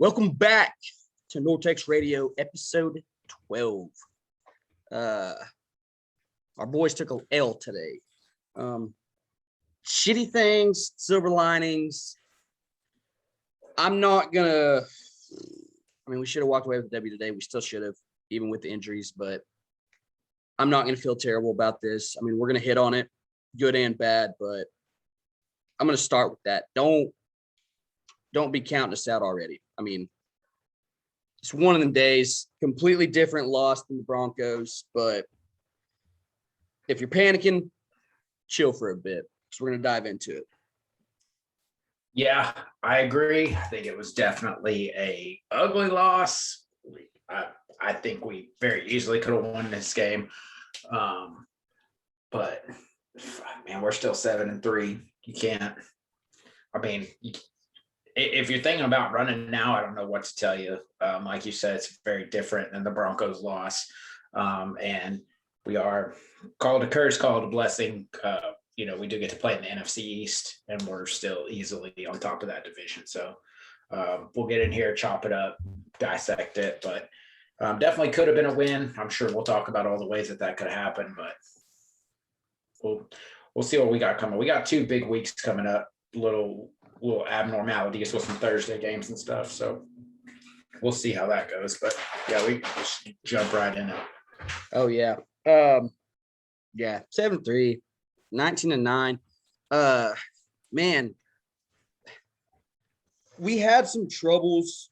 Welcome back to Nortex Radio, episode 12. Our boys took an L today. Shitty things, silver linings. I'm not gonna. We should have walked away with the W today. We still should have, even with the injuries. But I'm not gonna feel terrible about this. We're gonna hit on it, good and bad. But I'm gonna start with that. Don't be counting us out already. It's one of them days, completely different loss than the Broncos. But if you're panicking, chill for a bit because we're going to dive into it. Yeah, I agree. I think it was definitely a ugly loss. I think we very easily could have won this game. But, man, we're still 7-3. You can't. If you're thinking about running now, I don't know what to tell you. Like you said, it's very different than the Broncos loss. And we are called a curse, called a blessing. We do get to play in the NFC East, and we're still easily on top of that division. So we'll get in here, chop it up, dissect it. But definitely could have been a win. I'm sure we'll talk about all the ways that could happen. But we'll see what we got coming. We got 2 big weeks coming up. Little abnormalities with some Thursday games and stuff. So we'll see how that goes. But yeah, we just jump right in it. Oh yeah. 7-3, 19-9. Man, we had some troubles.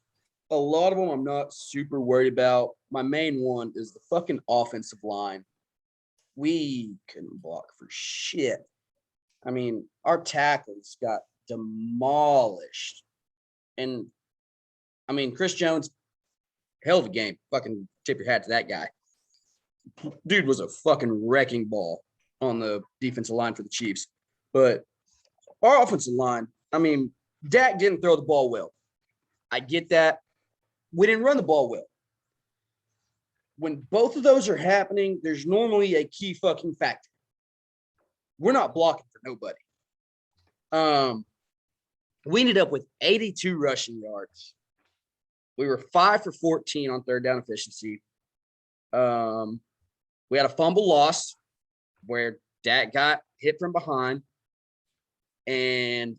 A lot of them I'm not super worried about. My main one is the fucking offensive line. We couldn't block for shit. Our tackles got demolished. And Chris Jones, hell of a game. Fucking tip your hat to that guy. Dude was a fucking wrecking ball on the defensive line for the Chiefs. But our offensive line, Dak didn't throw the ball well. I get that. We didn't run the ball well. When both of those are happening, there's normally a key fucking factor. We're not blocking for nobody. We ended up with 82 rushing yards. We were 5 for 14 on third down efficiency. We had a fumble loss where Dak got hit from behind. And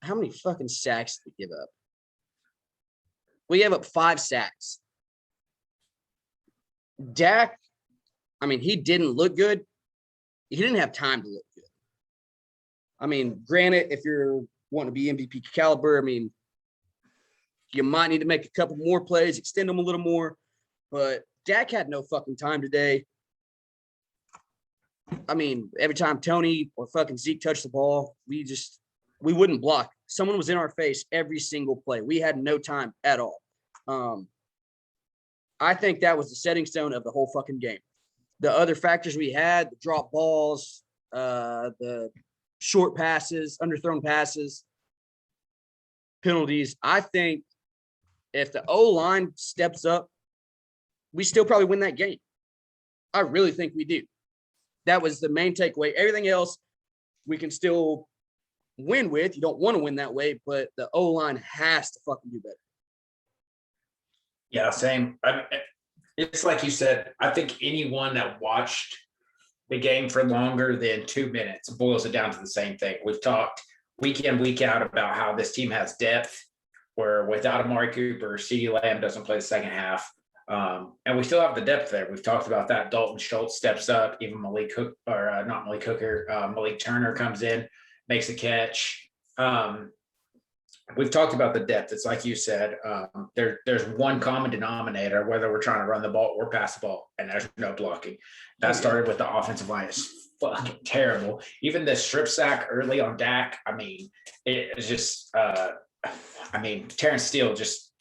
how many fucking sacks did we give up? We gave up 5 sacks. Dak, he didn't look good. He didn't have time to look good. Granted, if you're wanting to be MVP caliber, you might need to make a couple more plays, extend them a little more. But Dak had no fucking time today. Every time Tony or fucking Zeke touched the ball, we wouldn't block. Someone was in our face every single play. We had no time at all. I think that was the setting stone of the whole fucking game. The other factors we had, the drop balls, the short passes, underthrown passes, penalties. I think if the O-line steps up, we still probably win that game. I really think we do. That was the main takeaway. Everything else we can still win with. You don't want to win that way, but the O-line has to fucking do better. Yeah, same. It's like you said, I think anyone that watched the game for longer than 2 minutes boils it down to the same thing. We've talked week in, week out about how this team has depth, where without Amari Cooper, CeeDee Lamb doesn't play the second half. And we still have the depth there. We've talked about that. Dalton Schultz steps up, even Malik Turner comes in, makes a catch. We've talked about the depth. It's like you said, there's one common denominator, whether we're trying to run the ball or pass the ball, and there's no blocking. That started with the offensive line. It's fucking terrible. Even the strip sack early on Dak, it's just Terrence Steele just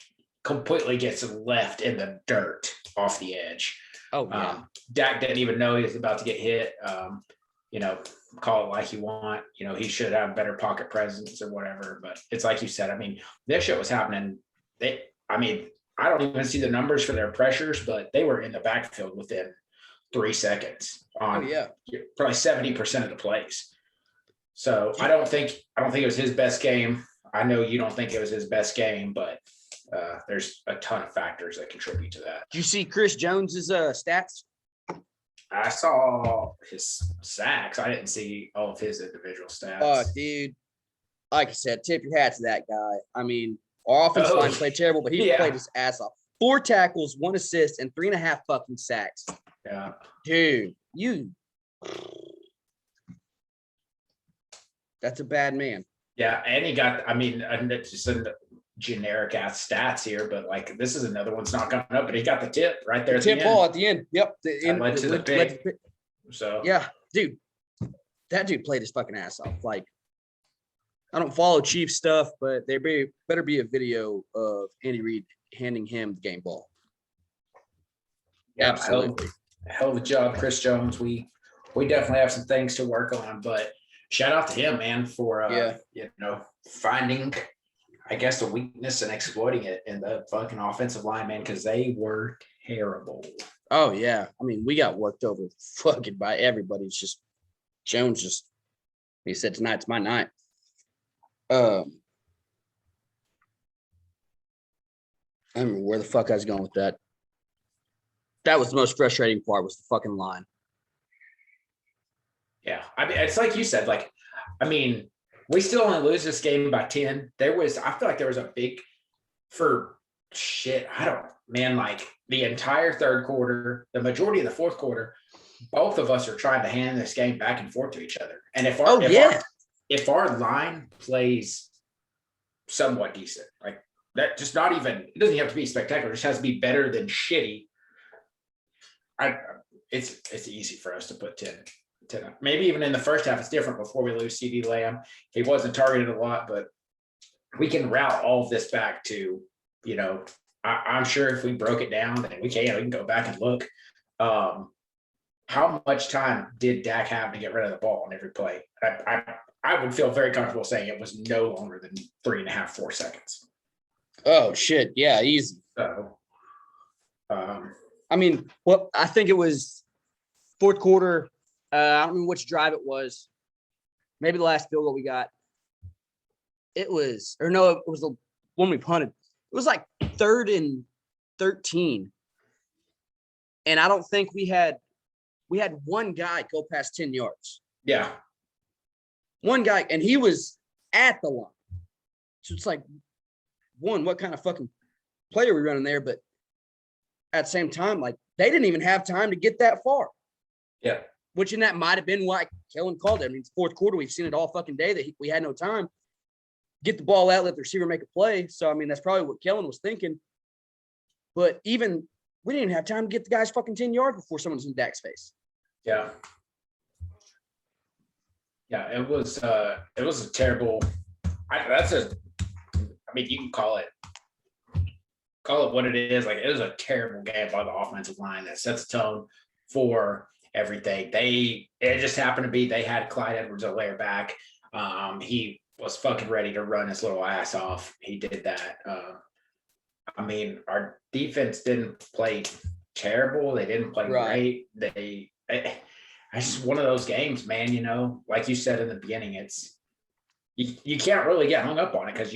completely gets left in the dirt off the edge. Oh, yeah. Dak didn't even know he was about to get hit. Call it like you want. He should have better pocket presence or whatever. But it's like you said, this shit was happening. I don't even see the numbers for their pressures, but they were in the backfield within 3 seconds on probably 70% of the plays. So I don't think it was his best game. I know you don't think it was his best game, but there's a ton of factors that contribute to that. Did you see Chris Jones's stats? I saw his sacks. I didn't see all of his individual stats. Dude, like I said, tip your hat to that guy. I mean, our offensive line played terrible, but he played his ass off. 4 tackles, 1 assist, and 3.5 fucking sacks. Yeah. Dude, that's a bad man. Yeah, and he got, I mean, it's just a generic ass stats here, but like this is another one's not coming up, but he got the tip right there. Tip ball at the end. Yep. Led to the pick. So yeah, dude, that dude played his fucking ass off. Like, I don't follow Chiefs stuff, but there better be a video of Andy Reid handing him the game ball. Yeah, absolutely. Hell of a job, Chris Jones. We definitely have some things to work on, but shout out to him, man, for finding, I guess, a weakness and exploiting it in the fucking offensive line, man, because they were terrible. Oh yeah, I mean, we got worked over fucking by everybody. It's just Jones. He said tonight's my night. I don't know where the fuck I was going with that. That was the most frustrating part, was the fucking line. Yeah, I mean, it's like you said, like, I mean, we still only lose this game by 10. I feel like there was a big, like the entire third quarter, the majority of the fourth quarter, both of us are trying to hand this game back and forth to each other. And if our line plays somewhat decent, like that, just not even, it doesn't have to be spectacular, it just has to be better than shitty. It's easy for us to put 10. Maybe even in the first half, it's different before we lose CD Lamb. He wasn't targeted a lot, but we can route all of this back to, I'm sure if we broke it down, and we can go back and look. How much time did Dak have to get rid of the ball on every play? I would feel very comfortable saying it was no longer than 3.5, 4 seconds. Oh shit. Yeah. Easy. So, I mean, I think it was fourth quarter. I don't remember which drive it was. Maybe the last field goal we got. It was the one we punted. It was like 3rd and 13. And I don't think we had one guy go past 10 yards. Yeah. One guy, and he was at the line. So it's like, what kind of fucking player are we running there? But at the same time, like, they didn't even have time to get that far. Yeah. And that might have been why Kellen called it. I mean, fourth quarter, we've seen it all fucking day that we had no time. Get the ball out, let the receiver make a play. So, I mean, that's probably what Kellen was thinking. But even, we didn't even have time to get the guys fucking 10 yards before someone's in Dak's face. Yeah. Yeah, it was a terrible, you can call it what it is. Like, it was a terrible game by the offensive line that sets the tone for everything. It just happened to be, they had Clyde Edwards-Helaire back. He was fucking ready to run his little ass off. He did that. I mean, our defense didn't play terrible. They didn't play great. It's just one of those games, man, like you said in the beginning, it's, you can't really get hung up on it because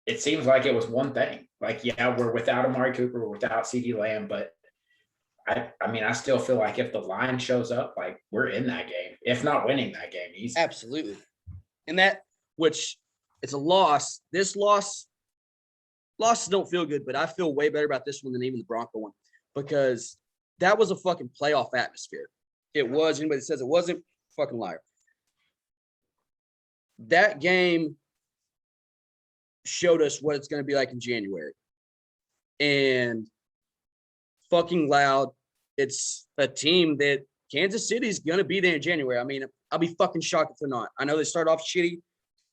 it seems like it was one thing. Like, yeah, we're without Amari Cooper, we're without CD Lamb, but I mean, I still feel like if the line shows up, like, we're in that game, if not winning that game easy. Absolutely. And which it's a loss. This losses don't feel good, but I feel way better about this one than even the Bronco one, because that was a fucking playoff atmosphere. It was. Anybody that says it wasn't, fucking liar. That game showed us what it's going to be like in January. And fucking loud. It's a team that Kansas City's going to be there in January. I mean, I'll be fucking shocked if they're not. I know they start off shitty,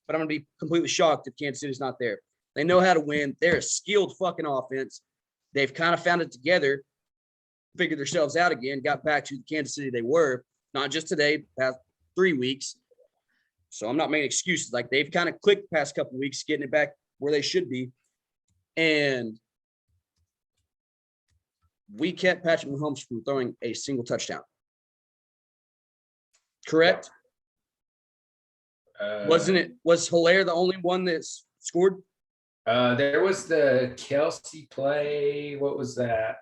but I'm going to be completely shocked if Kansas City's not there. They know how to win. They're a skilled fucking offense. They've kind of found it together, figured themselves out again, got back to the Kansas City they were, not just today, past 3 weeks. So I'm not making excuses. Like, they've kind of clicked the past couple of weeks, getting it back where they should be. And we kept Patrick Mahomes from throwing a single touchdown. Correct? Was Hilaire the only one that scored? There was the Kelsey play. What was that?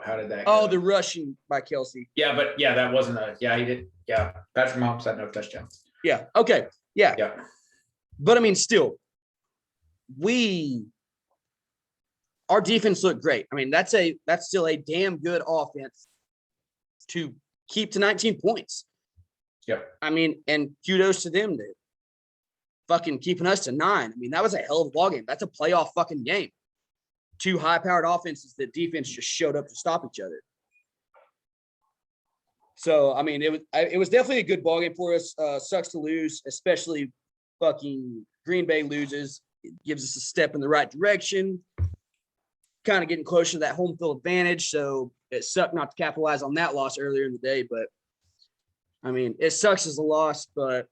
How did that Oh, go? the rushing by Kelsey. Yeah, but yeah, that wasn't he did. Yeah, Patrick Mahomes had no touchdowns. Yeah. Okay. Yeah. Yeah. But I mean, still, our defense looked great. I mean, that's still a damn good offense to keep to 19 points. Yep. I mean, and kudos to them to fucking keeping us to 9. I mean, that was a hell of a ball game. That's a playoff fucking game. 2 high-powered offenses that defense just showed up to stop each other. So, I mean, it was definitely a good ball game for us. Sucks to lose, especially fucking Green Bay loses. It gives us a step in the right direction. Kind of getting closer to that home field advantage. So it sucked not to capitalize on that loss earlier in the day. But, I mean, it sucks as a loss, but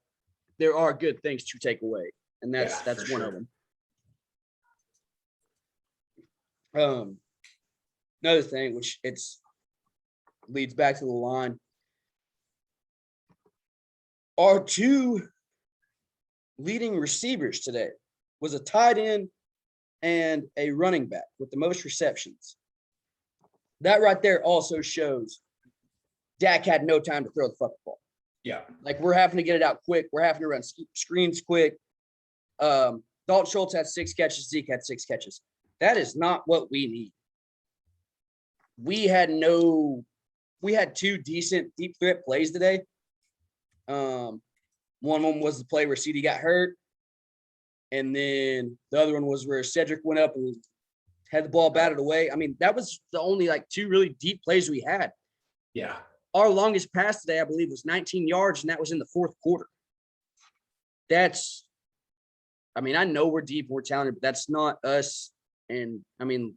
there are good things to take away. And that's one of them. Another thing, which leads back to the line. Our 2 leading receivers today was a tight end and a running back with the most receptions. That right there also shows Dak had no time to throw the fucking ball. Yeah. Like, we're having to get it out quick. We're having to run screens quick. Dalton Schultz had 6 catches. Zeke had 6 catches. That is not what we need. We had 2 decent deep threat plays today. One of them was the play where CD got hurt. And then the other one was where Cedric went up and had the ball batted away. I mean, that was the only 2 really deep plays we had. Yeah. Our longest pass today, I believe, was 19 yards, and that was in the 4th quarter. I mean, I know we're deep, we're talented, but that's not us. And, I mean,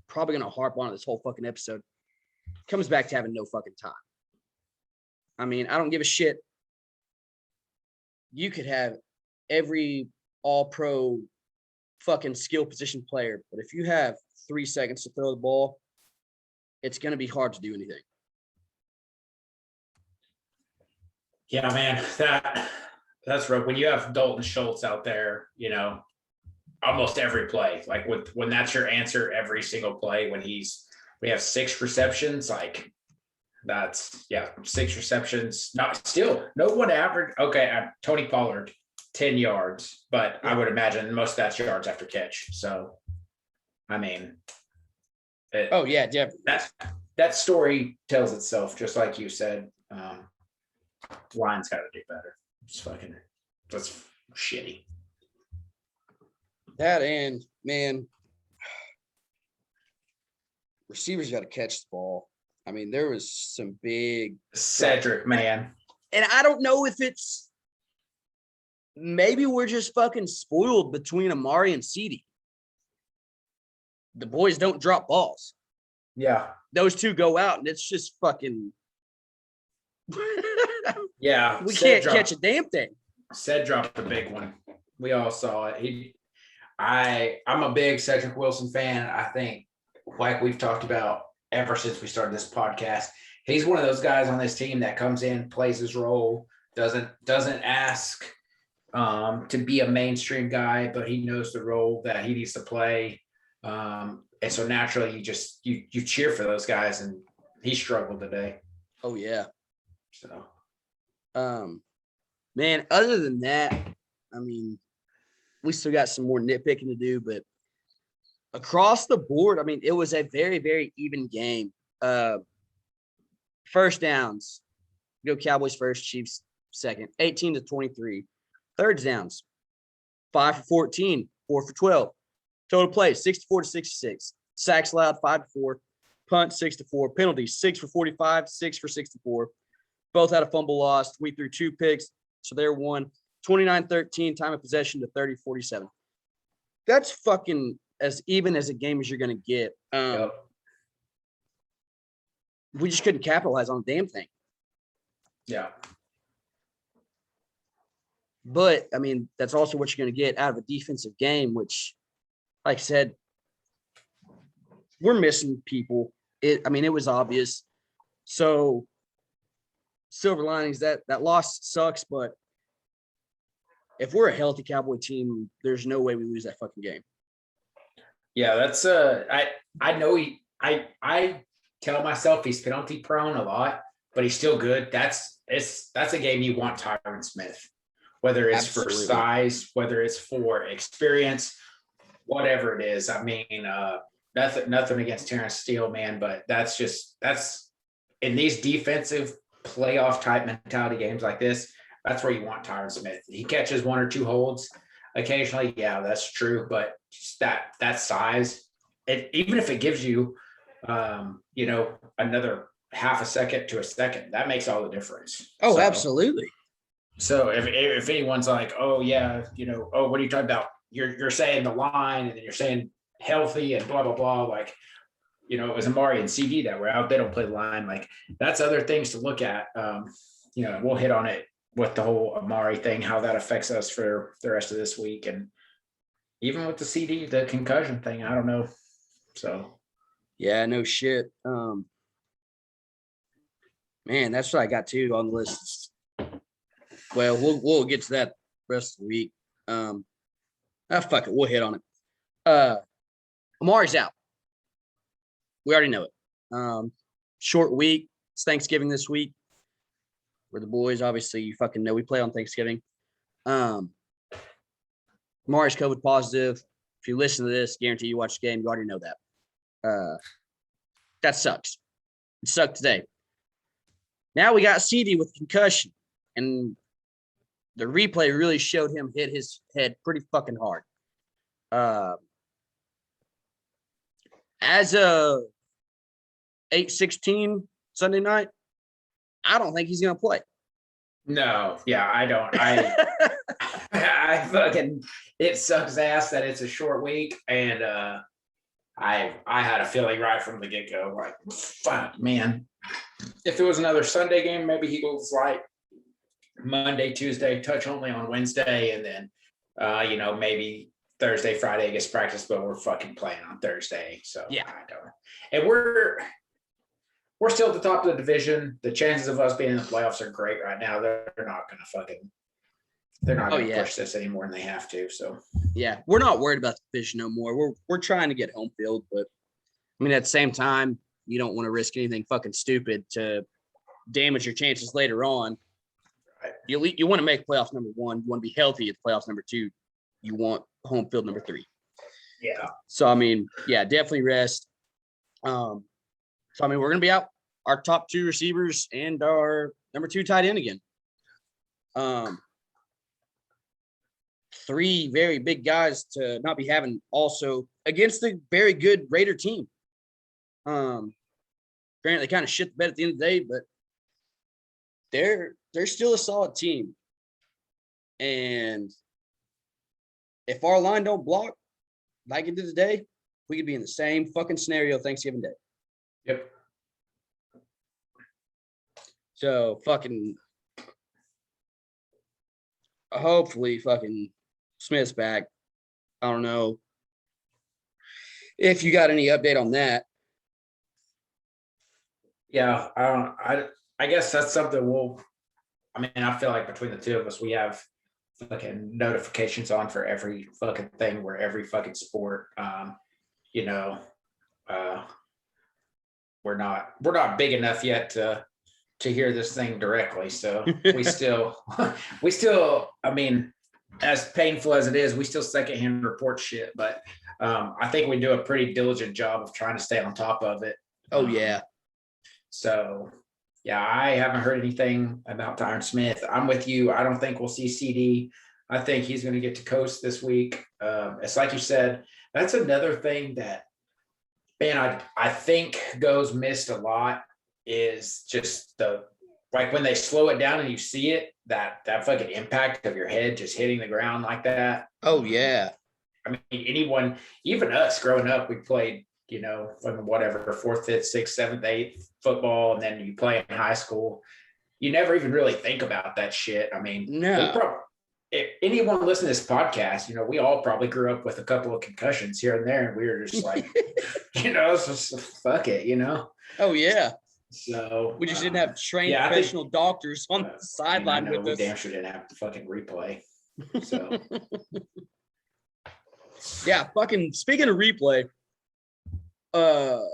probably going to harp on it this whole fucking episode. Comes back to having no fucking time. I mean, I don't give a shit. You could have every all-pro fucking skill position player, but if you have 3 seconds to throw the ball, it's going to be hard to do anything. Yeah, man, that's right. When you have Dalton Schultz out there, almost every play, like when that's your answer every single play, we have 6 receptions, like that's 6 receptions. Not still no one average. Okay, Tony Pollard 10 yards, but I would imagine most of that's yards after catch. So, I mean, definitely. That story tells itself, just like you said. Lions got to do better. That's shitty. That and, man, receivers got to catch the ball. I mean, there was some big Cedric, man. And I don't know if it's maybe we're just fucking spoiled between Amari and CD. The boys don't drop balls. Yeah. Those 2 go out, and it's just fucking yeah. We can't catch a damn thing. Ced dropped a big one. We all saw it. I'm a big Cedric Wilson fan. I think, like we've talked about ever since we started this podcast, he's one of those guys on this team that comes in, plays his role, doesn't ask to be a mainstream guy, but he knows the role that he needs to play. And so naturally you cheer for those guys, and he struggled today. Oh yeah. So man, other than that, I mean, we still got some more nitpicking to do, but across the board, I mean, it was a very, very even game. First downs, go Cowboys first, Chiefs second, 18-23. Third downs, 5 for 14, 4 for 12. Total plays, 64-66. Sacks allowed, 5-4. Punt, 6-4. Penalties, 6 for 45, 6 for 64. Both had a fumble lost. We threw 2 picks, so they're 1. 29-13, time of possession to 30-47. That's fucking as even as a game as you're going to get. We just couldn't capitalize on a damn thing. Yeah. But, I mean, that's also what you're going to get out of a defensive game, which, like I said, we're missing people. It was obvious. So, silver linings, that loss sucks, but if we're a healthy Cowboy team, there's no way we lose that fucking game. Yeah, that's I know I tell myself he's penalty prone a lot, but he's still good. That's a game you want Tyron Smith, whether it's for size, whether it's for experience, whatever it is. I mean, nothing against Terrence Steele, man, but that's in these defensive playoff type mentality games like this, that's where you want Tyron Smith. He catches one or two holds occasionally. Yeah, that's true. But just that size, even if it gives you, another half a second to a second, that makes all the difference. Oh, so, absolutely. So if anyone's like, oh yeah, what are you talking about? You're saying the line, and then you're saying healthy and blah blah blah. Like, it was Amari and CD that were out. They don't play the line. Like, that's other things to look at. We'll hit on it with the whole Amari thing, how that affects us for the rest of this week, and even with the CD, the concussion thing. I don't know. So. Yeah, no shit. Man, that's what I got too on the list. Well, we'll get to that rest of the week. Fuck it, we'll hit on it. Amari's out. We already know it. Short week. It's Thanksgiving this week. We're the boys, obviously. You fucking know we play on Thanksgiving. Amari's COVID positive. If you listen to this, guarantee you watch the game. You already know that. That sucks. It sucked today. Now we got CD with concussion, and the replay really showed him hit his head pretty fucking hard. As a 8-16 Sunday night, I don't think he's gonna play. No, yeah, I don't. I fucking, it sucks ass that it's a short week, and I had a feeling right from the get-go, like, fuck, man. If it was another Sunday game, maybe he goes like Monday, Tuesday, touch only on Wednesday, and then maybe Thursday, Friday gets practice, but we're fucking playing on Thursday. So yeah, I don't. And we're still at the top of the division. The chances of us being in the playoffs are great right now. They're not gonna push this any more than they have to. So yeah, we're not worried about the division no more. We're trying to get home field, but I mean, at the same time, you don't want to risk anything fucking stupid to damage your chances later on. Right. You want to make playoffs number one. You want to be healthy at playoffs number two. You want home field number three. Yeah. So, I mean, yeah, definitely rest. So, I mean, we're going to be out our top two receivers and our number two tight end again. Three very big guys to not be having also against a very good Raider team. Granted, they kind of shit the bed at the end of the day, but they're still a solid team. And if our line don't block like it did today, we could be in the same fucking scenario Thanksgiving Day. Yep. So fucking hopefully fucking Smith's back. I don't know if you got any update on that. Yeah, I guess that's something I feel like between the two of us, we have fucking notifications on for every fucking thing, where every fucking sport, we're not big enough yet to hear this thing directly. So we still, I mean, as painful as it is, we still secondhand report shit, but I think we do a pretty diligent job of trying to stay on top of it. Oh yeah. So yeah, I haven't heard anything about Tyron Smith. I'm with you. I don't think we'll see CD. I think he's going to get to coast this week. It's like you said, that's another thing that, man, I think goes missed a lot, is just like when they slow it down and you see it, that fucking impact of your head just hitting the ground like that. Oh yeah. I mean, anyone, even us growing up, we played, from whatever, 4th, 5th, 6th, 7th, 8th football, and then you play in high school. You never even really think about that shit. I mean, no. If anyone listening to this podcast, we all probably grew up with a couple of concussions here and there, and we were just like, it's just, fuck it, Oh yeah. So we just didn't have trained professional doctors on the sideline with us. We damn sure didn't have the fucking replay. So Yeah, fucking speaking of replay, the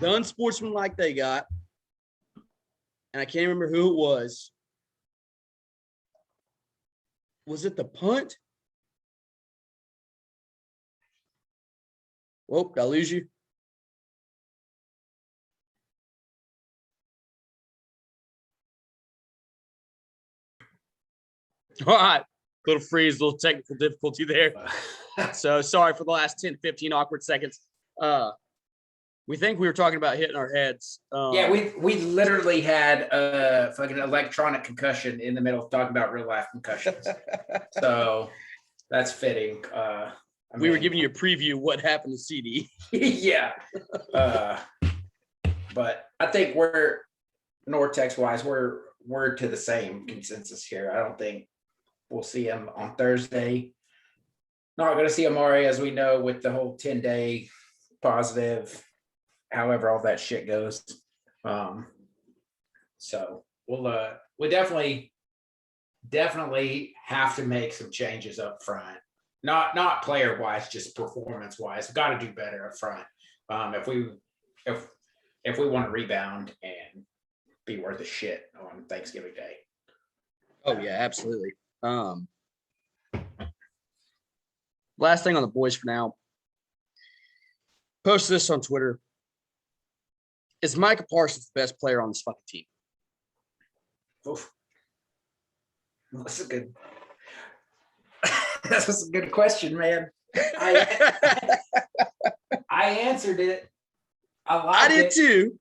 unsportsmanlike they got, and I can't remember who it was. Was it the punt? Whoop, did I lose you? All right. Little freeze, little technical difficulty there. So sorry for the last 10, 15 awkward seconds. We think we were talking about hitting our heads. yeah, we literally had a fucking electronic concussion in the middle of talking about real life concussions. So that's fitting. We were giving you a preview of what happened to CD. Yeah. But I think we're Nortex wise, we're to the same consensus here. I don't think we'll see him on Thursday. Not going to see Amari, as we know, with the whole 10-day positive, however all that shit goes. So we definitely have to make some changes up front. Not player wise, just performance wise. We've got to do better up front. If we want to rebound and be worth a shit on Thanksgiving Day. Oh yeah, absolutely. Last thing on the boys for now. Post this on Twitter. Is Micah Parsons the best player on this fucking team? Oof. That's a good. That's a good question, man. I answered it. I did too.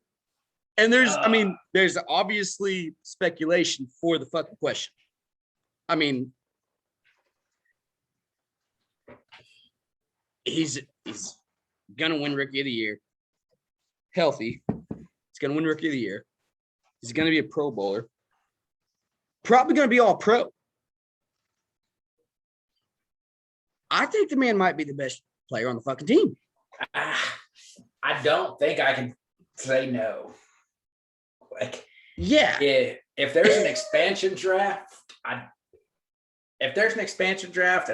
And there's obviously speculation for the fucking question. I mean, he's gonna win Rookie of the Year. Healthy. He's gonna win Rookie of the Year. He's gonna be a Pro Bowler. Probably gonna be all pro. I think the man might be the best player on the fucking team. I don't think I can say no. Like, yeah. If there's an expansion draft, and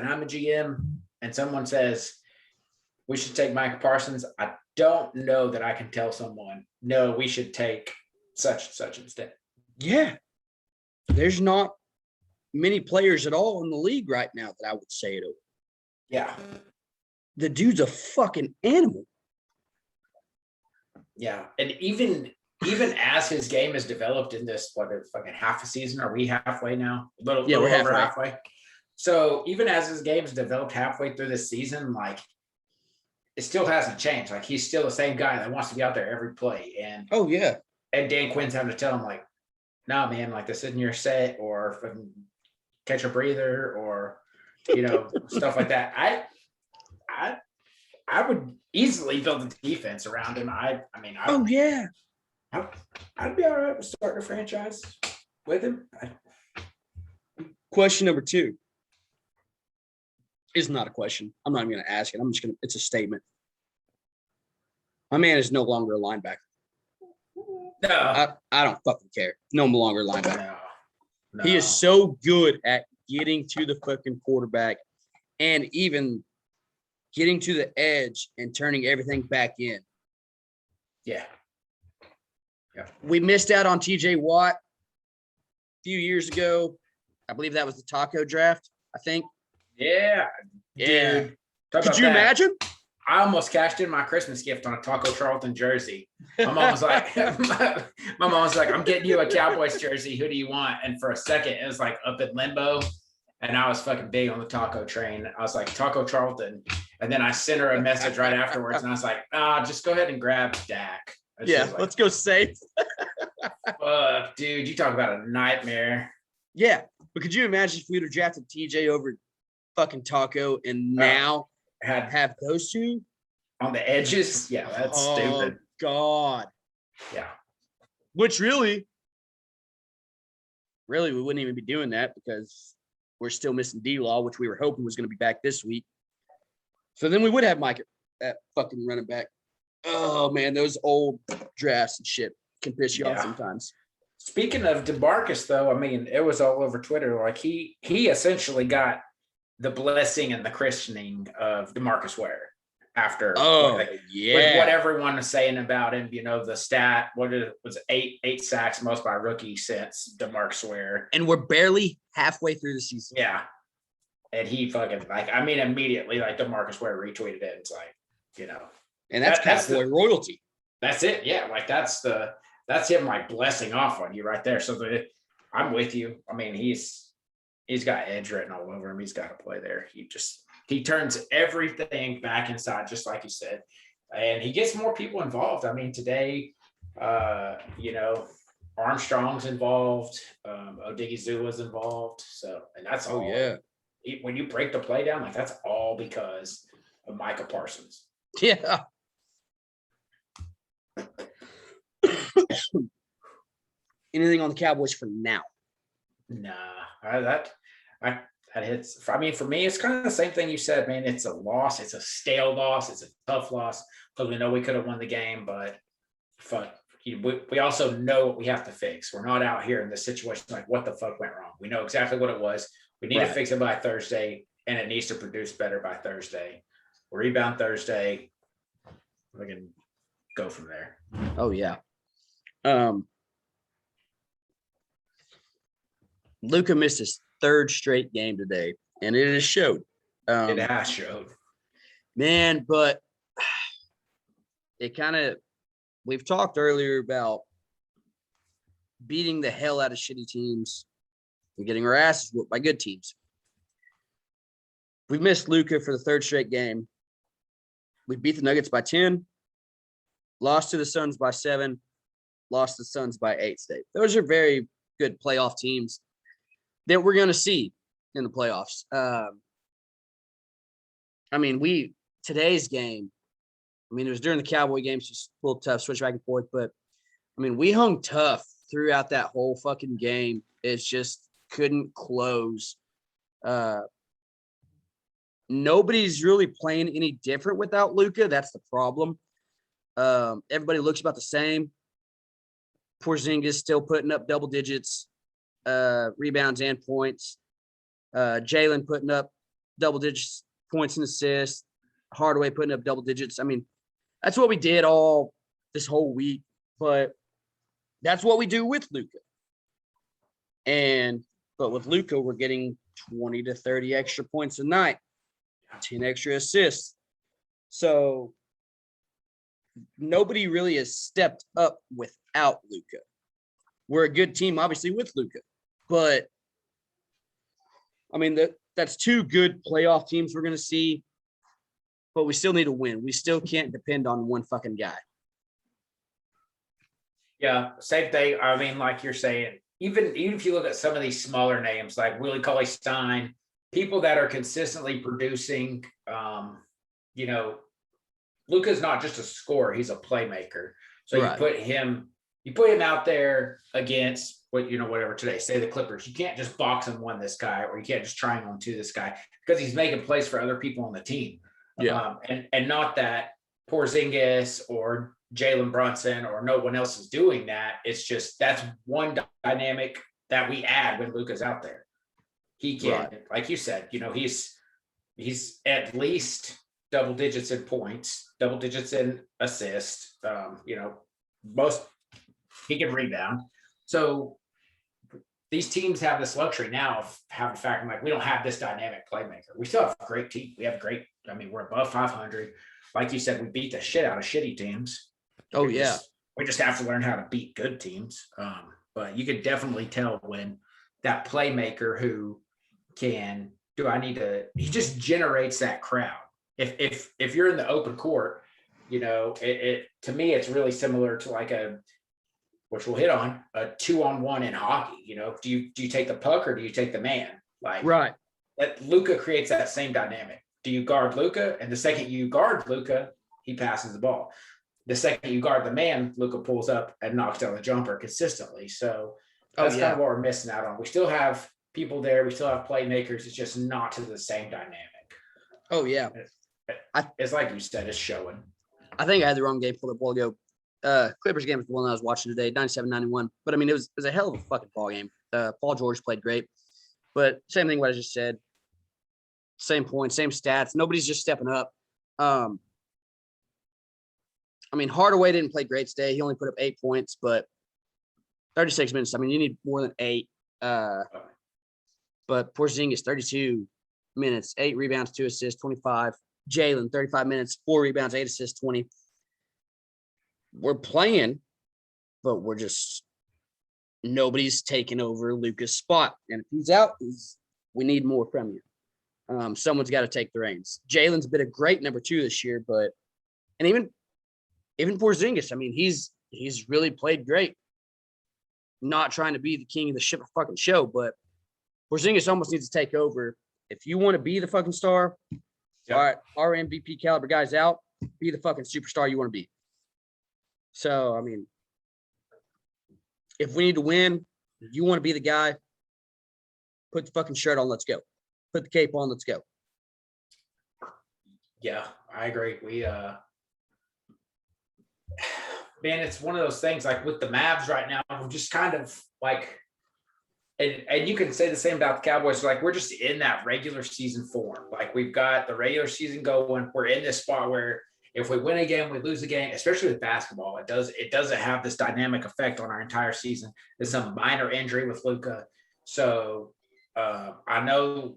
I'm a GM and someone says we should take Micah Parsons, I don't know that I can tell someone, no, we should take such and such instead. Yeah. There's not many players at all in the league right now that I would say it over. Yeah. The dude's a fucking animal. Yeah. And even as his game has developed in this, fucking half a season, are we halfway now? We're over halfway. So even as his game's developed halfway through this season, like, it still hasn't changed. Like, he's still the same guy that wants to be out there every play. And oh yeah. And Dan Quinn's having to tell him, like, no, man, like, this isn't your set, or fucking catch a breather, or stuff like that. I would easily build a defense around him. Yeah. I'd be all right with starting a franchise with him. Question number 2 is not a question. I'm not even going to ask it. It's a statement. My man is no longer a linebacker. No. I don't fucking care. No longer a linebacker. No. He is so good at getting to the fucking quarterback and even getting to the edge and turning everything back in. Yeah. We missed out on TJ Watt a few years ago. I believe that was the taco draft, I think. Yeah. Dude. Could you imagine? I almost cashed in my Christmas gift on a Taco Charlton jersey. My mom was like, I'm getting you a Cowboys jersey. Who do you want? And for a second, it was like up in limbo. And I was fucking big on the taco train. I was like, Taco Charlton. And then I sent her a message right afterwards. And I was like, just go ahead and grab Dak. Let's go safe. Fuck, dude, you talk about a nightmare. Yeah. But could you imagine if we would have drafted TJ over fucking Taco and now have those two on the edges? Yeah, that's stupid. God. Yeah. Which really, we wouldn't even be doing that because we're still missing D-Law, which we were hoping was going to be back this week. So then we would have Mike at fucking running back. Oh, man, those old drafts and shit can piss you off sometimes. Speaking of DeMarcus, though, I mean, it was all over Twitter. Like he essentially got the blessing and the christening of DeMarcus Ware after Oh, with yeah. what everyone was saying about him. The stat, was eight sacks, most by a rookie since DeMarcus Ware. And we're barely halfway through the season. Yeah. And he fucking immediately DeMarcus Ware retweeted it. It's like, And that's Cowboy royalty. That's it. Yeah. That's him blessing off on you right there. So I'm with you. I mean, he's got edge written all over him. He's got to play there. He turns everything back inside, just like you said, and he gets more people involved. I mean, today, Armstrong's involved, Odigizula's involved. So, and that's all. Yeah. When you break the play down, that's all because of Micah Parsons. Yeah. Anything on the Cowboys for now? Nah, that hits. I mean, for me, it's kind of the same thing you said, man. It's a loss. It's a stale loss. It's a tough loss because we know we could have won the game, but we also know what we have to fix. We're not out here in this situation like, what the fuck went wrong? We know exactly what it was. We need to fix it by Thursday, and it needs to produce better by Thursday. We'll rebound Thursday. We can go from there. Oh, yeah. Luka missed his third straight game today, and it has showed. It has showed. Man, but we've talked earlier about beating the hell out of shitty teams and getting our asses whooped by good teams. We've missed Luka for the third straight game. We beat the Nuggets by 10, lost to the Suns by 7, lost to the Suns by 8 today. Those are very good playoff teams that we're going to see in the playoffs. Today's game, it was during the Cowboy game, so it's a little tough, switch back and forth, but we hung tough throughout that whole fucking game. It's just couldn't close. Nobody's really playing any different without Luka. That's the problem. Everybody looks about the same. Porzingis still putting up double digits, rebounds and points. Jalen putting up double digits, points and assists. Hardaway putting up double digits. That's what we did all this whole week, but that's what we do with Luka. But with Luka, we're getting 20 to 30 extra points a night, 10 extra assists. So nobody really has stepped up without Luka. We're a good team, obviously, with Luka. But, that's two good playoff teams we're going to see. But we still need to win. We still can't depend on one fucking guy. Yeah, same thing. Like you're saying, even if you look at some of these smaller names like Willie Cauley-Stein, people that are consistently producing, Luka's not just a scorer, he's a playmaker. So you put him out there against whatever today, say the Clippers. You can't just box and one this guy, or you can't just triangle and two this guy, because he's making plays for other people on the team. Yeah. And not that Porzingis or Jalen Brunson or no one else is doing that. It's just that's one dynamic that we add when Luka's out there. He can, like you said, he's at least double digits in points, double digits in assists. Most he can rebound. So these teams have this luxury now of having the fact we don't have this dynamic playmaker. We still have a great team. We have a great. We're above 500. Like you said, we beat the shit out of shitty teams. We just have to learn how to beat good teams. But you could definitely tell when that playmaker who can he just generates that crowd. If you're in the open court, it to me, it's really similar to which we'll hit on, a 2-on-1 in hockey. Do you take the puck or do you take the man? That Luka creates that same dynamic. Do you guard Luka? And the second you guard Luka, he passes the ball. The second you guard the man, Luka pulls up and knocks down the jumper consistently. So that's kind of what we're missing out on. We still have people there. We still have playmakers. It's just not to the same dynamic. Oh, yeah. It's like you said, it's showing. I think I had the wrong game pulled up a while ago. Clippers game was the one I was watching today, 97-91. But I mean, it was a hell of a fucking ball game. Paul George played great, but same thing what I just said. Same points, same stats. Nobody's just stepping up. I mean, Hardaway didn't play great today. He only put up 8 points, but 36 minutes. I mean, you need more than 8. But Porzingis, 32 minutes, 8 rebounds, 2 assists, 25. Jalen, 35 minutes, 4 rebounds, 8 assists, 20. We're playing, but we're just nobody's taking over Luka's spot. And if he's out, we need more from you. Someone's got to take the reins. Jalen's been a great number 2 this year, but even Porzingis, I mean, he's really played great. Not trying to be the king of the ship fucking show, but Porzingis almost needs to take over. If you want to be the fucking star, all right, our MVP caliber guy's out, be the fucking superstar you want to be. So, I mean, if we need to win, you want to be the guy, put the fucking shirt on, let's go. Put the cape on, let's go. Yeah, I agree. Man, it's one of those things like with the Mavs right now, we're just kind of like, and you can say the same about the Cowboys. Like we're just in that regular season form. Like we've got the regular season going. We're in this spot where if we win a game, we lose a game, especially with basketball. It doesn't have this dynamic effect on our entire season. There's some minor injury with Luka. So I know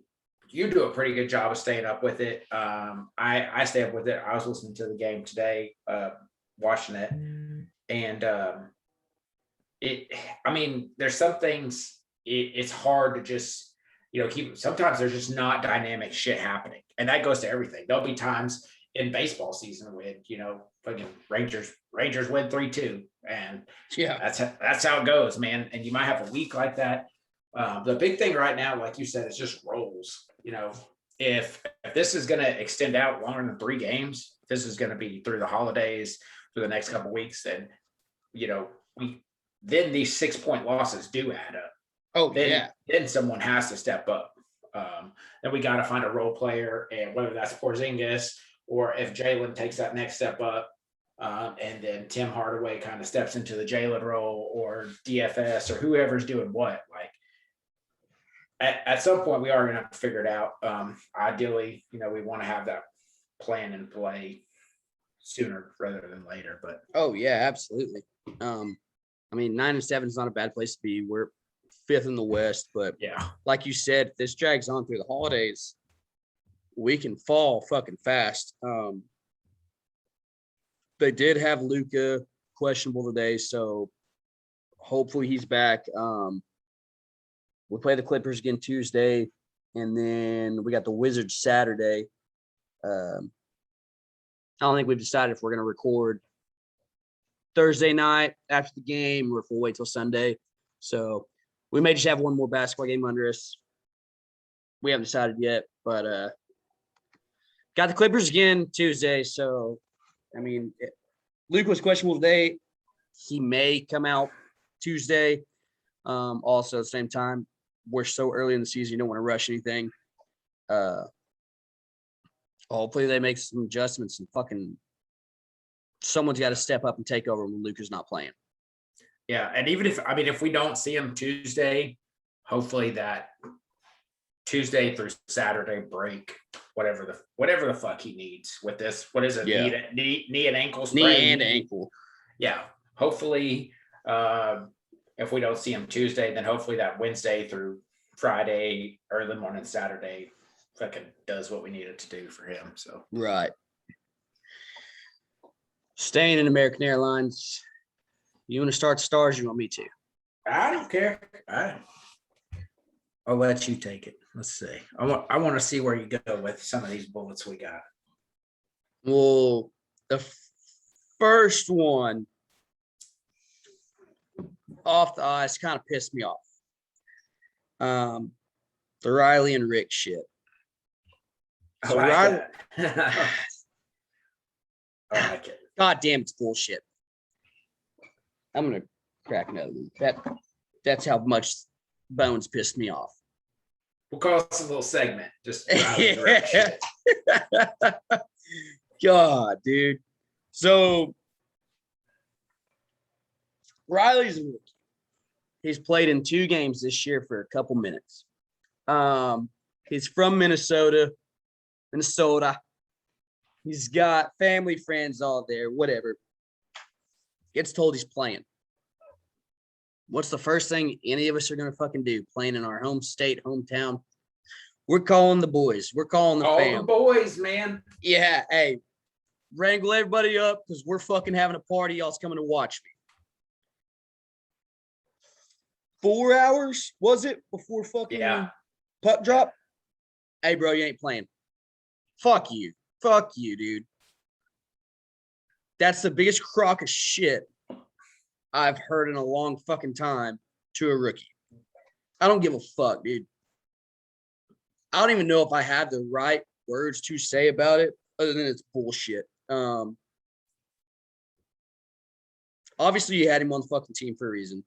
you do a pretty good job of staying up with it. I stay up with it. I was listening to the game today, watching it. And I mean, there's some things it's hard to just, keep. Sometimes there's just not dynamic shit happening. And that goes to everything. There'll be times in baseball season when, fucking Rangers win 3-2. And yeah, that's how it goes, man. And you might have a week like that. The big thing right now, like you said, is just roles. If this is going to extend out longer than 3 games, this is going to be through the holidays for the next couple of weeks, then then these 6-point losses do add up. Oh, Then someone has to step up. Then we got to find a role player, and whether that's Porzingis or if Jalen takes that next step up, and then Tim Hardaway kind of steps into the Jalen role, or DFS, or whoever's doing what. Like at some point, we are going to have to figure it out. Ideally, we want to have that plan in play sooner rather than later. But oh yeah, absolutely. I mean, 9-7 is not a bad place to be. We're 5th in the West, but yeah, like you said, if this drags on through the holidays, we can fall fucking fast. They did have Luka questionable today, so hopefully he's back. We play the Clippers again Tuesday, and then we got the Wizards Saturday. I don't think we've decided if we're going to record Thursday night after the game or if we'll wait till Sunday. So we may just have one more basketball game under us. We haven't decided yet, but got the Clippers again Tuesday. So, I mean, Luke was questionable today. He may come out Tuesday. Also, at the same time, we're so early in the season, you don't want to rush anything. Hopefully they make some adjustments and fucking someone's got to step up and take over when Luka's not playing. Yeah, and even if we don't see him Tuesday, hopefully that Tuesday through Saturday break, whatever the fuck he needs with this. What is it? Yeah. Knee and ankle sprain. Knee and ankle. Yeah. Hopefully, if we don't see him Tuesday, then hopefully that Wednesday through Friday, early morning Saturday, fucking does what we need it to do for him. So right. Staying in American Airlines. You want to start stars? You want me to? I don't care. I'll let you take it. Let's see. I want to see where you go with some of these bullets we got. Well, the first one off the ice kind of pissed me off. The Riley and Rick shit. So I like Riley, that. I like it. God damn, it's bullshit. I'm gonna crack another one. That's how much Bones pissed me off. We'll call this a little segment. Just Riley and Rick shit. God, dude. So Riley's a rookie. He's played in 2 games this year for a couple minutes. He's from Minnesota. He's got family, friends all there, whatever. Gets told he's playing. What's the first thing any of us are going to fucking do? Playing in our home state, hometown. We're calling the boys. We're calling the fam. All the boys, man. Yeah, hey, wrangle everybody up because we're fucking having a party. Y'all's coming to watch me. 4 hours, was it, before fucking puck drop? Hey, bro, you ain't playing. Fuck you. Fuck you, dude. That's the biggest crock of shit I've heard in a long fucking time to a rookie. I don't give a fuck, dude. I don't even know if I have the right words to say about it, other than it's bullshit. Obviously, you had him on the fucking team for a reason.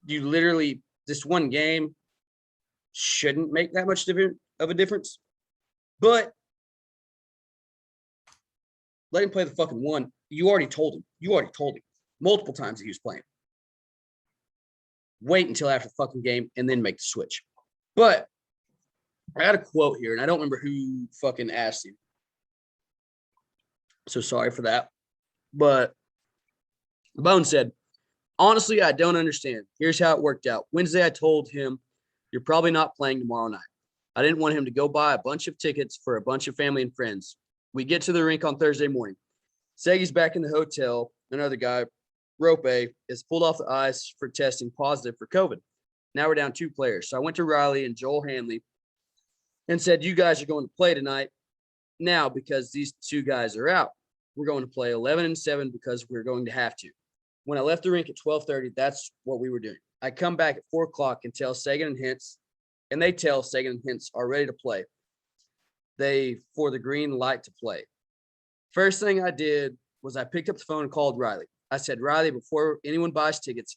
You literally, this one game shouldn't make that much of a difference. But let him play the fucking one. You already told him. Multiple times that he was playing. Wait until after the fucking game and then make the switch. But I got a quote here, and I don't remember who fucking asked him. So sorry for that. But Bone said, honestly, I don't understand. Here's how it worked out. Wednesday, I told him, you're probably not playing tomorrow night. I didn't want him to go buy a bunch of tickets for a bunch of family and friends. We get to the rink on Thursday morning. Seggy's back in the hotel. Another guy, Rope, is pulled off the ice for testing positive for COVID. Now we're down 2 players. So I went to Riley and Joel Hanley and said, you guys are going to play tonight now because these 2 guys are out. We're going to play 11 and 7 because we're going to have to. When I left the rink at 12:30, that's what we were doing. I come back at 4 o'clock and tell Sagan and Hintz, and they tell Sagan and Hintz are ready to play. They for the green light to play. First thing I did was I picked up the phone and called Riley. I said, Riley, before anyone buys tickets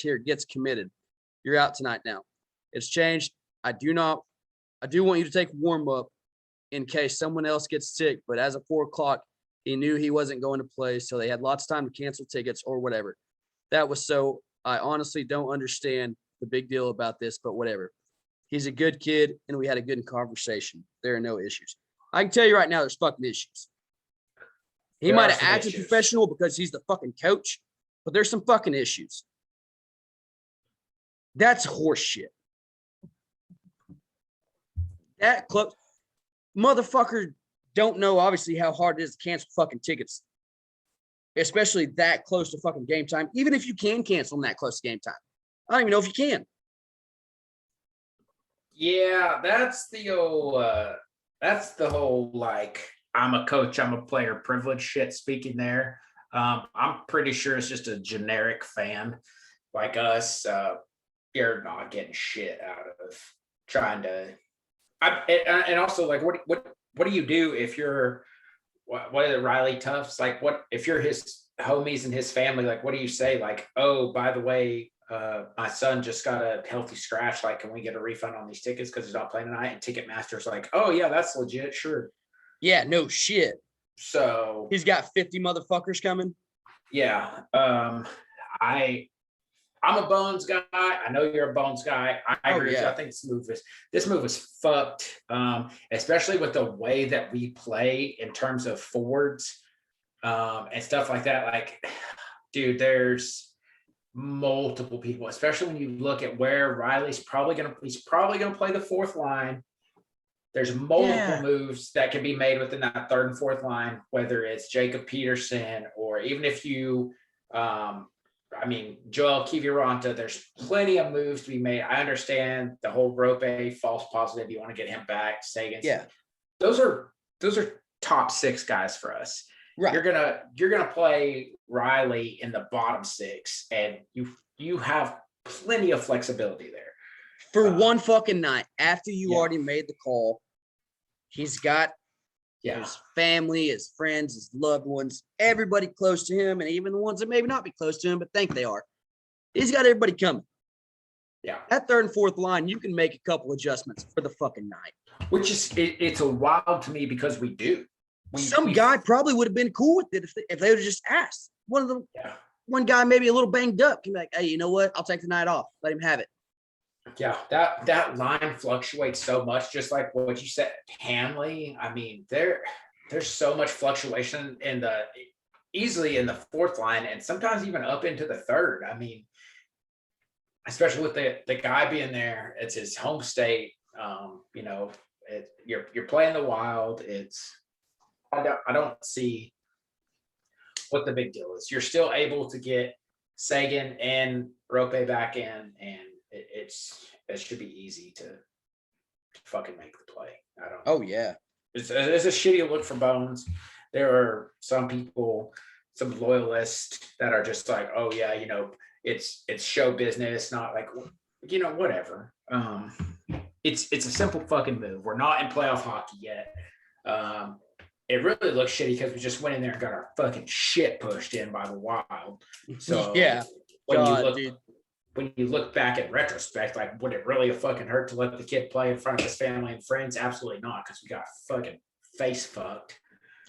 here, gets committed, you're out tonight now. It's changed. I do want you to take warm up in case someone else gets sick. But as of 4 o'clock, he knew he wasn't going to play, so they had lots of time to cancel tickets or whatever. That was so. I honestly don't understand the big deal about this, but whatever. He's a good kid, and we had a good conversation. There are no issues. I can tell you right now, there's fucking issues. He might have acted professional because he's the fucking coach, but there's some fucking issues. That's horse shit. That club motherfucker don't know, obviously, how hard it is to cancel fucking tickets, especially that close to fucking game time. Even if you can cancel them that close to game time, I don't even know if you can. Yeah, that's the whole like, I'm a coach, I'm a player privilege shit speaking there. I'm pretty sure it's just a generic fan like us. You're not getting shit out of trying to. And also, like, what do you do if you're what are the Riley Tufts? Like, what if you're his homies and his family? Like, what do you say? Like, oh, by the way, my son just got a healthy scratch. Like, can we get a refund on these tickets because he's not playing tonight? And Ticketmaster's like, oh yeah, that's legit, sure. Yeah, no shit. So he's got 50 motherfuckers coming. Yeah. I'm a Bones guy. I know you're a Bones guy. I agree with you. I think this move is fucked. Especially with the way that we play in terms of forwards and stuff like that. Like, dude, there's multiple people, especially when you look at where Riley's probably gonna play the 4th line. There's multiple moves that can be made within that 3rd and 4th line, whether it's Jacob Peterson or even if you, Joel Kiviranta, there's plenty of moves to be made. I understand the whole Rope false positive. You want to get him back. Sagan. Yeah. Those are top 6 guys for us. Right. You're gonna play Riley in the bottom 6, and you have plenty of flexibility there. For one fucking night, after you already made the call, he's got his family, his friends, his loved ones, everybody close to him, and even the ones that maybe not be close to him, but think they are. He's got everybody coming. Yeah. That 3rd and 4th line, you can make a couple adjustments for the fucking night. Which is, it's a wild to me because we do. Some guy probably would have been cool with it if they would have just asked. One of them. Yeah. one guy maybe a little banged up can be like, hey, you know what? I'll take the night off. Let him have it. Yeah, that line fluctuates so much, just like what you said, Hanley. I mean, there's so much fluctuation easily in the fourth line, and sometimes even up into the third. I mean, especially with the guy being there, it's his home state. You're playing the Wild. I don't see what the big deal is. You're still able to get Sagan and Rope back in, and it should be easy to fucking make the play. I don't. Oh yeah, It's a shitty look for Bones. There are some people, some loyalists that are just like, oh yeah, it's show business, not like whatever. It's a simple fucking move. We're not in playoff hockey yet. It really looks shitty because we just went in there and got our fucking shit pushed in by the Wild. So yeah, when you look back in retrospect, like, would it really have fucking hurt to let the kid play in front of his family and friends? Absolutely not, because we got fucking face fucked.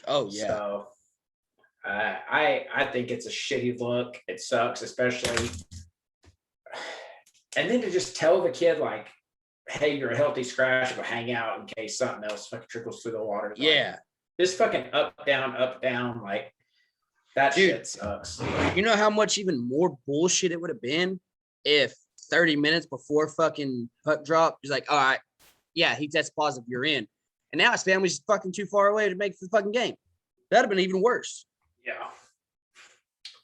Oh yeah. So I think it's a shitty look. It sucks, especially. And then to just tell the kid, like, hey, you're a healthy scratch, but hang out in case something else fucking trickles through the water. Yeah. Like, this fucking up, down, like, that shit sucks. You know how much even more bullshit it would have been if 30 minutes before fucking puck drop, he's like, all right, yeah, he tests positive, you're in. And now his family's fucking too far away to make the fucking game. That'd have been even worse. Yeah.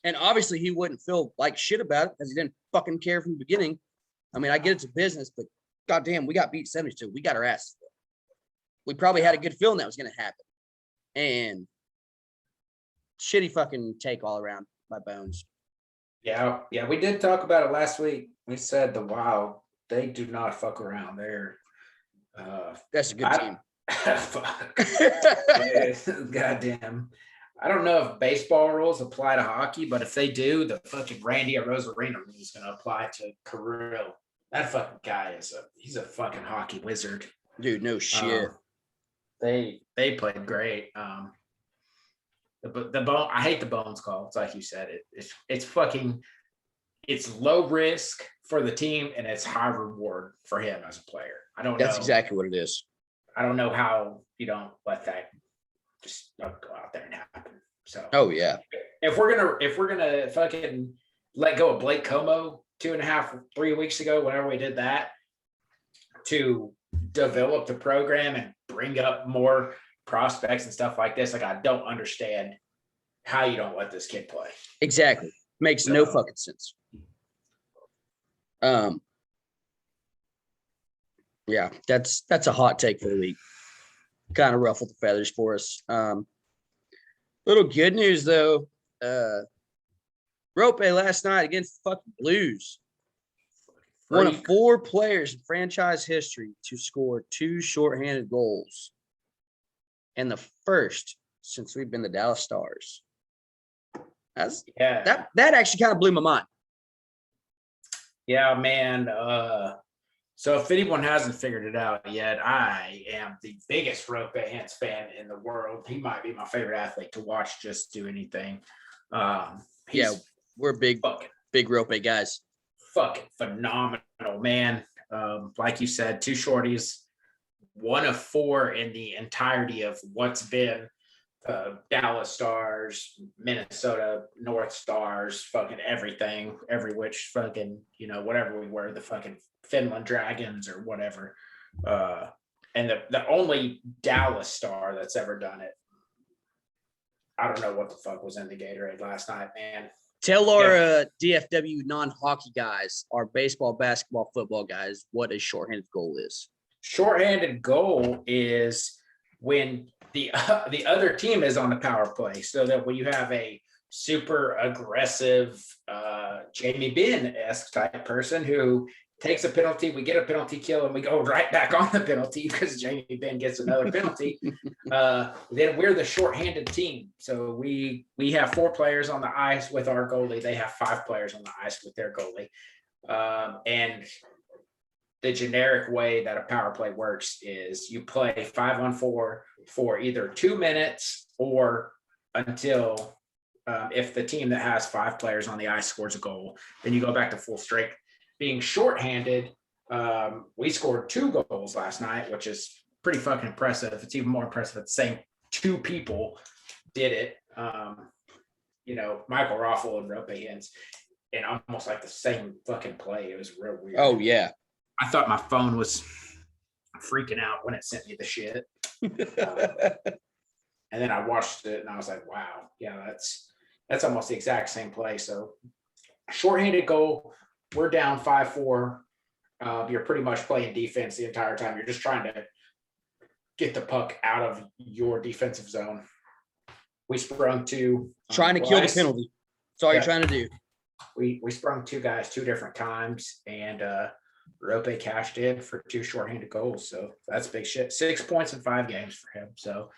And obviously he wouldn't feel like shit about it because he didn't fucking care from the beginning. I mean, I get it's a business, but goddamn, we got beat 72. We got our ass. We probably had a good feeling that was going to happen. And shitty fucking take all around by Bones. Yeah, we did talk about it last week. We said the Wild, they do not fuck around. They're that's a good team. Fuck. Goddamn. I don't know if baseball rules apply to hockey, but if they do, the fucking Randy Arozarena rule is going to apply to Kirill. That fucking guy he's a fucking hockey wizard. Dude, no shit. They played great. The bone, I hate the Bones call. It's like you said, it's low risk for the team and it's high reward for him as a player. That's exactly what it is. I don't know how you don't let that just go out there and happen. So oh yeah. If we're gonna fucking let go of Blake Como 2.5, 3 weeks ago, whenever we did that, to develop the program and bring up more prospects and stuff like this, like, I don't understand how you don't let this kid play. Exactly. Makes no fucking sense. Yeah, that's a hot take for the week. Kind of ruffled the feathers for us. Little good news though. Rope last night against the fucking Blues. One of 4 players in franchise history to score 2 shorthanded goals. And the first since we've been the Dallas Stars. That actually kind of blew my mind. Yeah, man. So if anyone hasn't figured it out yet, I am the biggest Rope Hintz fan in the world. He might be my favorite athlete to watch just do anything. We're big Rope guys. Fucking phenomenal, man. Like you said, 2 shorties, 1 of 4 in the entirety of what's been Dallas Stars, Minnesota North Stars, fucking everything, every which fucking, whatever we were, the fucking Finland Dragons or whatever. And the only Dallas Star that's ever done it. I don't know what the fuck was in the Gatorade last night, man. Tell our DFW non-hockey guys, our baseball, basketball, football guys, what a shorthanded goal is. Shorthanded goal is when the other team is on the power play, so that when you have a super aggressive Jamie Benn-esque type person who takes a penalty, we get a penalty kill, and we go right back on the penalty because Jamie Benn gets another penalty. Then we're the shorthanded team. So we have 4 players on the ice with our goalie. They have 5 players on the ice with their goalie. And the generic way that a power play works is you play 5-on-4 for either 2 minutes or until if the team that has 5 players on the ice scores a goal, then you go back to full strength. Being shorthanded, we scored 2 goals last night, which is pretty fucking impressive. It's even more impressive that the same 2 people did it. Michael Raffle and Rope Hens in almost like the same fucking play. It was real weird. Oh, yeah. I thought my phone was freaking out when it sent me the shit. And then I watched it and I was like, wow, yeah, that's almost the exact same play. So shorthanded goal, we're down 5-4. You're pretty much playing defense the entire time. You're just trying to get the puck out of your defensive zone. We sprung 2. Trying to kill the penalty. That's all you're trying to do. We sprung 2 guys 2 different times, and Rope cashed in for 2 shorthanded goals. So that's big shit. 6 points in 5 games for him. So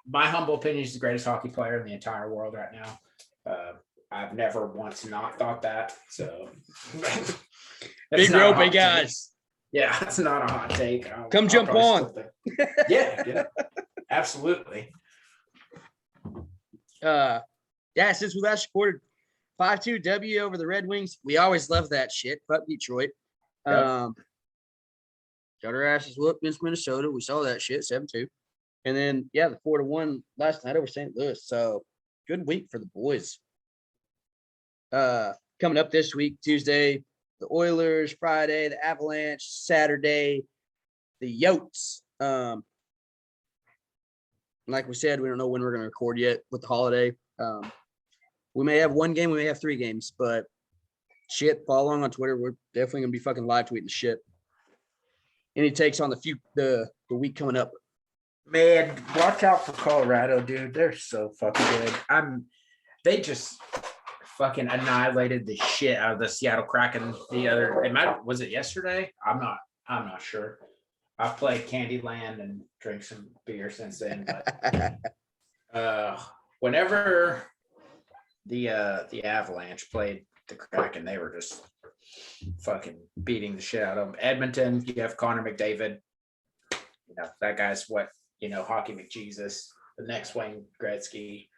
my humble opinion, he's the greatest hockey player in the entire world right now. I've never once not thought that. So big Rope guys. Yeah, that's not a hot take. Come jump on. Yeah, absolutely. Since we last supported 5-2 W over the Red Wings, we always love that shit. Fuck Detroit. Got our asses whooped against Minnesota. We saw that shit 7-2. And then, the 4-1 last night over St. Louis. So good week for the boys. Coming up this week, Tuesday, the Oilers, Friday, the Avalanche, Saturday, the Yotes. Like we said, we don't know when we're going to record yet with the holiday. We may have 1 game, we may have 3 games, but shit, follow along on Twitter. We're definitely going to be fucking live tweeting the shit. Any takes on the week coming up? Man, watch out for Colorado, dude. They're so fucking good. They just fucking annihilated the shit out of the Seattle Kraken was it yesterday? I'm not sure. I've played Candyland and drank some beer since then. But whenever the Avalanche played the Kraken, they were just fucking beating the shit out of them. Edmonton, you have Connor McDavid. That guy's Hockey McJesus, the next Wayne Gretzky.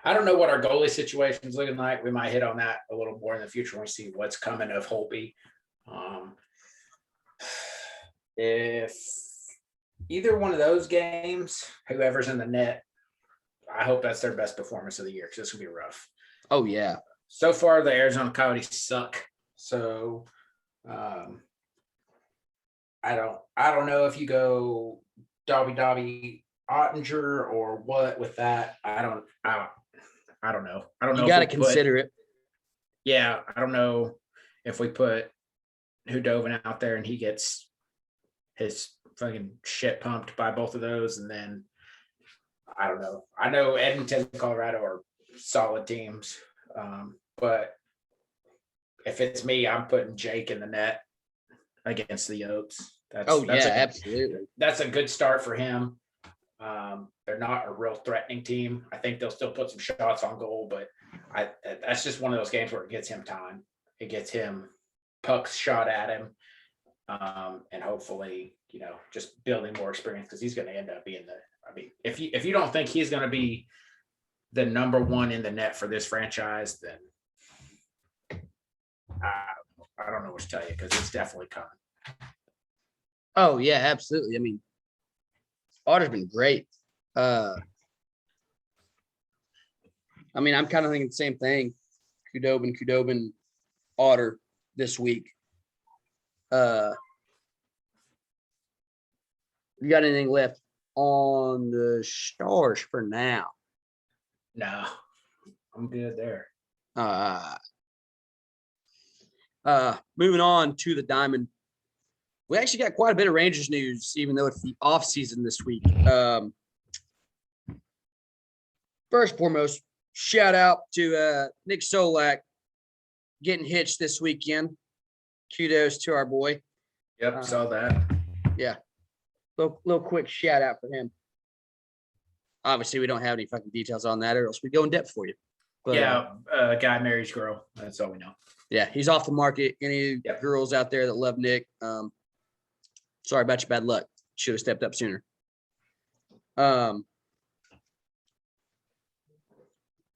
I don't know what our goalie situation is looking like. We might hit on that a little more in the future when we see what's coming of Holtby. If either one of those games, whoever's in the net, I hope that's their best performance of the year, because this will be rough. Oh, yeah. So far, the Arizona Coyotes suck. So I don't know if you go Dobby Ottinger or what with that. I don't know. I don't know. You got to consider it. Yeah, I don't know if we put Hudobin out there and he gets his fucking shit pumped by both of those, and then I don't know. I know Edmonton and Colorado are solid teams, but if it's me, I'm putting Jake in the net against the Yotes. Absolutely. That's a good start for him. They're not a real threatening team. I think they'll still put some shots on goal, but that's just one of those games where it gets him time. It gets him pucks shot at him, and hopefully, just building more experience, because he's going to end up being if you don't think he's going to be the number 1 in the net for this franchise, then I don't know what to tell you, because it's definitely coming. Oh, yeah, absolutely. I mean, Otter's been great. I'm kind of thinking the same thing. Kudobin, Otter this week. You got anything left on the Stars for now? No, I'm good there. Moving on to the Diamond. We actually got quite a bit of Rangers news, even though it's the offseason this week. First and foremost, shout out to Nick Solak getting hitched this weekend. Kudos to our boy. Yep, saw that. Yeah. Little quick shout out for him. Obviously, we don't have any fucking details on that, or else we go in depth for you. But, guy marries girl. That's all we know. Yeah, he's off the market. Any girls out there that love Nick, sorry about your bad luck. Should have stepped up sooner.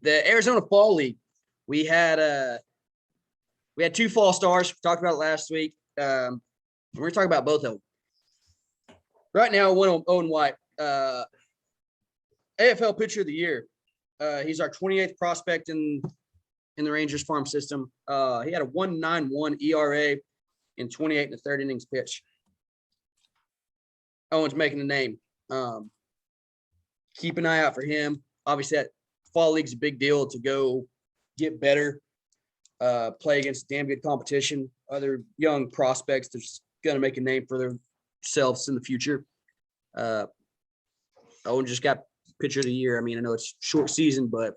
The Arizona Fall League. We had 2 fall stars. We talked about it last week. We're gonna talk about both of them. Right now, one on Owen White, AFL Pitcher of the Year. He's our 28th prospect in the Rangers farm system. He had a 1.91 ERA in 28 and a third innings pitch. Owen's making a name. Keep an eye out for him. Obviously, that fall league's a big deal to go get better, play against damn good competition. Other young prospects that's going to make a name for themselves in the future. Owen just got pitcher of the year. I mean, I know it's short season, but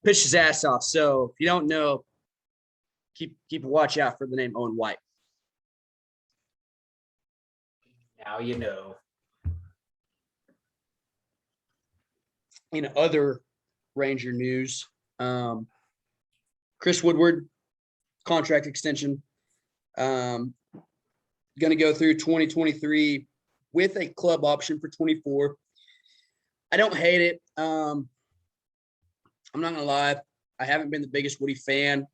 pitched his ass off. So if you don't know, keep a watch out for the name Owen White. Now you know. In other Ranger news, Chris Woodward contract extension, going to go through 2023 with a club option for 24. I don't hate it. I'm not gonna lie, I haven't been the biggest Woody fan.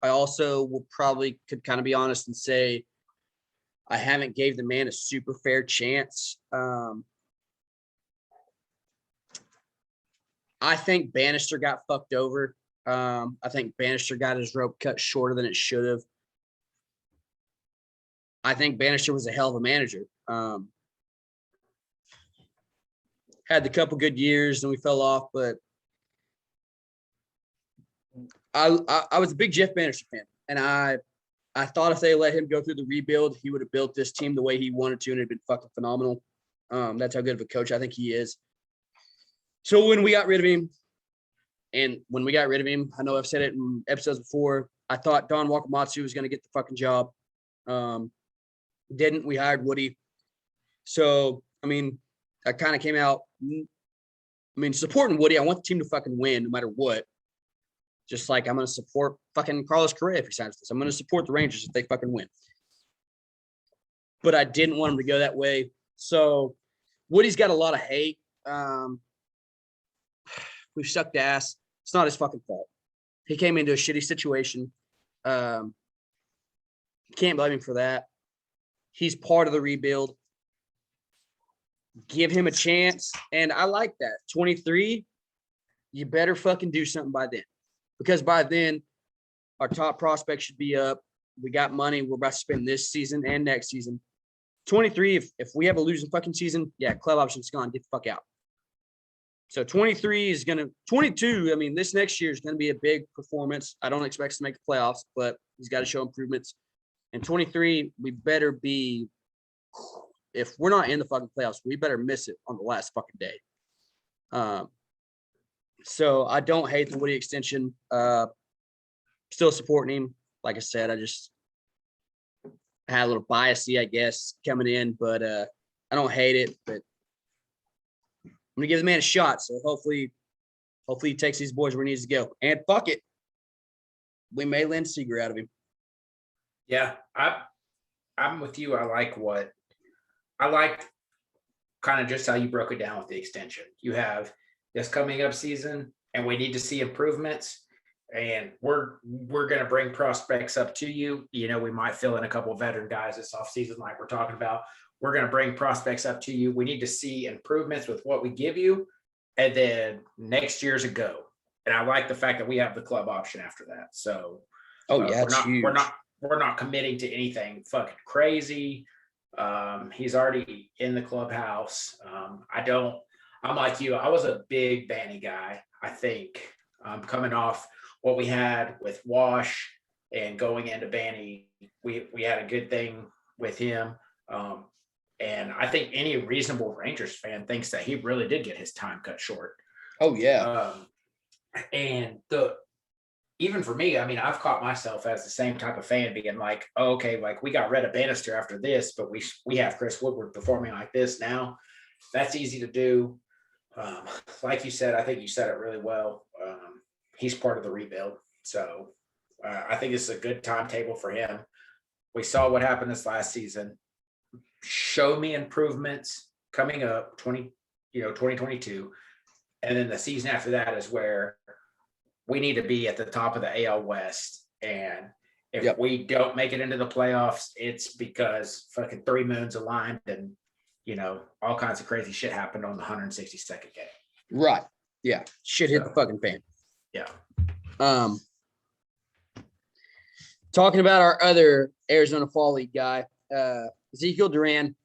I also could kind of be honest and say I haven't gave the man a super fair chance. I think Bannister got fucked over. I think Bannister got his rope cut shorter than it should have. I think Bannister was a hell of a manager. Had the couple good years and we fell off, but I was a big Jeff Bannister fan, and I thought if they let him go through the rebuild, he would have built this team the way he wanted to, and it'd been fucking phenomenal. That's how good of a coach I think he is. So when we got rid of him, I know I've said it in episodes before, I thought Don Wakamatsu was going to get the fucking job. Didn't. We hired Woody. So, I mean, I kind of came out, supporting Woody. I want the team to fucking win no matter what. Just like I'm going to support fucking Carlos Correa if he signs this. I'm going to support the Rangers if they fucking win. But I didn't want him to go that way. So Woody's got a lot of hate. We've sucked ass. It's not his fucking fault. He came into a shitty situation. Can't blame him for that. He's part of the rebuild. Give him a chance. And I like that. 23, you better fucking do something by then. Because by then, our top prospect should be up. We got money. We're about to spend this season and next season. 23, if we have a losing fucking season, yeah, club option's gone. Get the fuck out. So 23 is going to – 22, I mean, this next year is going to be a big performance. I don't expect us to make the playoffs, but he's got to show improvements. And 23, we better be – if we're not in the fucking playoffs, we better miss it on the last fucking day. So I don't hate the Woody extension. Still supporting him. Like I said, I had a little biasy, I guess, coming in, but I don't hate it, but I'm going to give the man a shot. So hopefully he takes these boys where he needs to go. And fuck it. We may land Seager out of him. Yeah, I'm with you. I liked kind of just how you broke it down with the extension. You have this coming up season, and we need to see improvements. And we're going to bring prospects up to you. You know, we might fill in a couple of veteran guys this offseason like we're talking about. We're going to bring prospects up to you. We need to see improvements with what we give you. And then next year's a go. And I like the fact that we have the club option after that. So we're not committing to anything fucking crazy. He's already in the clubhouse. I'm like you. I was a big Banny guy. I think coming off what we had with Wash and going into Banny, we had a good thing with him. And I think any reasonable Rangers fan thinks that he really did get his time cut short. Oh yeah. And even for me, I mean, I've caught myself as the same type of fan being like, oh, okay, like we got rid of Bannister after this, but we have Chris Woodward performing like this now. That's easy to do. Like you said, I think you said it really well. He's part of the rebuild. So I think it's a good timetable for him. We saw what happened this last season. Show me improvements coming up 2022. And then the season after that is where we need to be at the top of the AL West. And if Yep. we don't make it into the playoffs, it's because fucking 3 moons aligned and, all kinds of crazy shit happened on the 162nd game. Right. Yeah. Shit hit the So, fucking fan. Yeah. Talking about our other Arizona Fall League guy, Ezekiel Duran,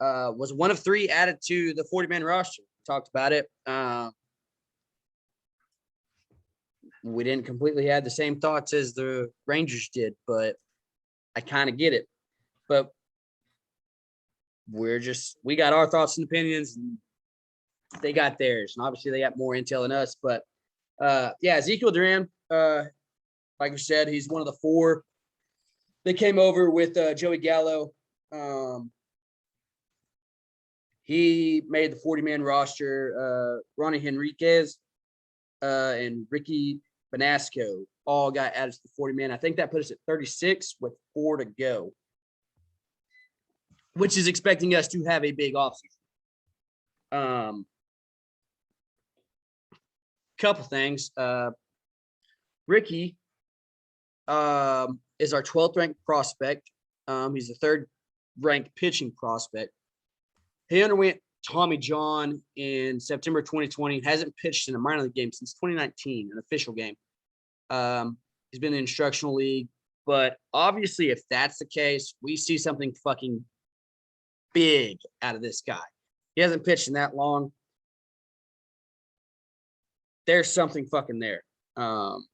was one of 3 added to the 40-man roster. Talked about it. We didn't completely have the same thoughts as the Rangers did, but I kind of get it. But we got our thoughts and opinions, and they got theirs. And obviously they got more intel than us. But Ezekiel Duran, like you said, he's one of the 4. They came over with Joey Gallo. He made the 40-man roster. Ronnie Henriquez and Ricky Benasco all got added to the 40-man. I think that put us at 36 with 4 to go, which is expecting us to have a big offseason. Couple things. Ricky is our 12th ranked prospect. He's the 3rd ranked pitching prospect. He underwent Tommy John in September 2020. Hasn't pitched in a minor league game since 2019, an official game. He's been in the instructional league, but obviously, if that's the case, we see something fucking big out of this guy. He hasn't pitched in that long. There's something fucking there. And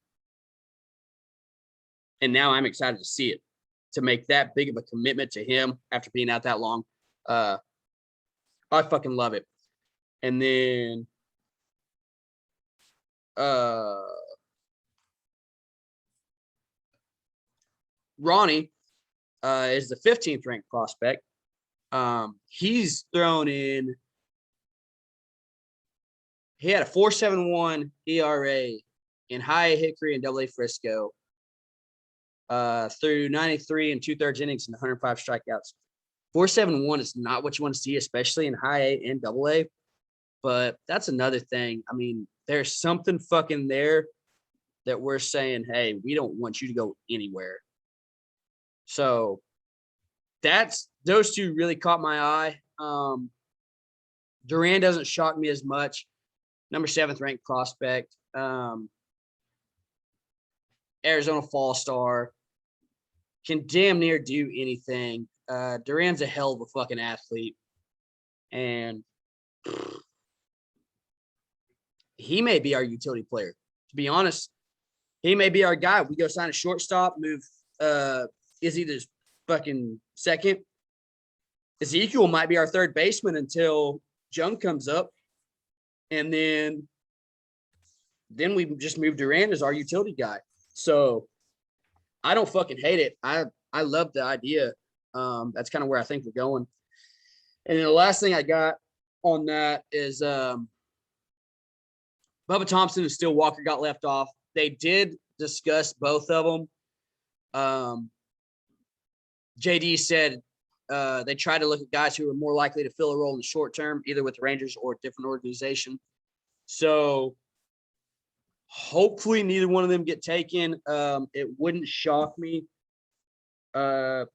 now I'm excited to see it, to make that big of a commitment to him after being out that long. I fucking love it. And then Ronnie is the 15th ranked prospect. He's thrown in. He had a 4.71 ERA in High Hickory and AA Frisco through 93 and 2/3 innings and 105 strikeouts. 4.71 is not what you want to see, especially in High A and AA. But that's another thing. I mean, there's something fucking there that we're saying, hey, we don't want you to go anywhere. So those 2 really caught my eye. Duran doesn't shock me as much. Number 7th ranked prospect. Arizona Fall Star. Can damn near do anything. Duran's a hell of a fucking athlete. And he may be our utility player. To be honest, he may be our guy. We go sign a shortstop, move Izzy to fucking second. Ezekiel might be our 3rd baseman until Jung comes up. And then we just move Duran as our utility guy. So I don't fucking hate it. I love the idea. That's kind of where I think we're going. And then the last thing I got on that is Bubba Thompson and Steele Walker got left off. They did discuss both of them. JD said they tried to look at guys who are more likely to fill a role in the short term, either with the Rangers or a different organization. So hopefully neither one of them get taken. It wouldn't shock me. The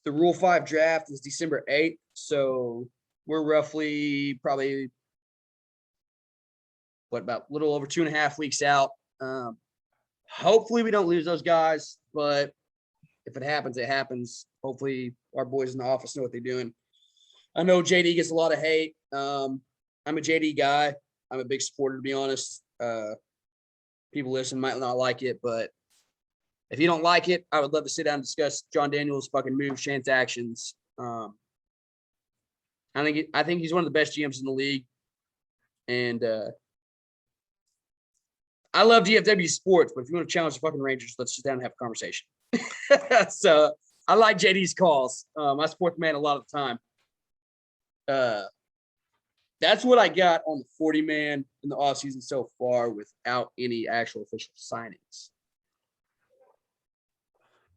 Rule 5 draft is December 8th, so we're roughly probably about a little over 2.5 weeks out. Hopefully we don't lose those guys, but if it happens, it happens. Hopefully our boys in the office know what they're doing. I know JD gets a lot of hate. I'm a JD guy. I'm a big supporter, to be honest. People listen might not like it, but if you don't like it, I would love to sit down and discuss John Daniels' fucking moves, chance, actions. I think he's one of the best GMs in the league, and I love DFW sports. But if you want to challenge the fucking Rangers, let's sit down and have a conversation. So I like JD's calls. I support the man a lot of the time. That's what I got on the 40-man in the offseason so far without any actual official signings.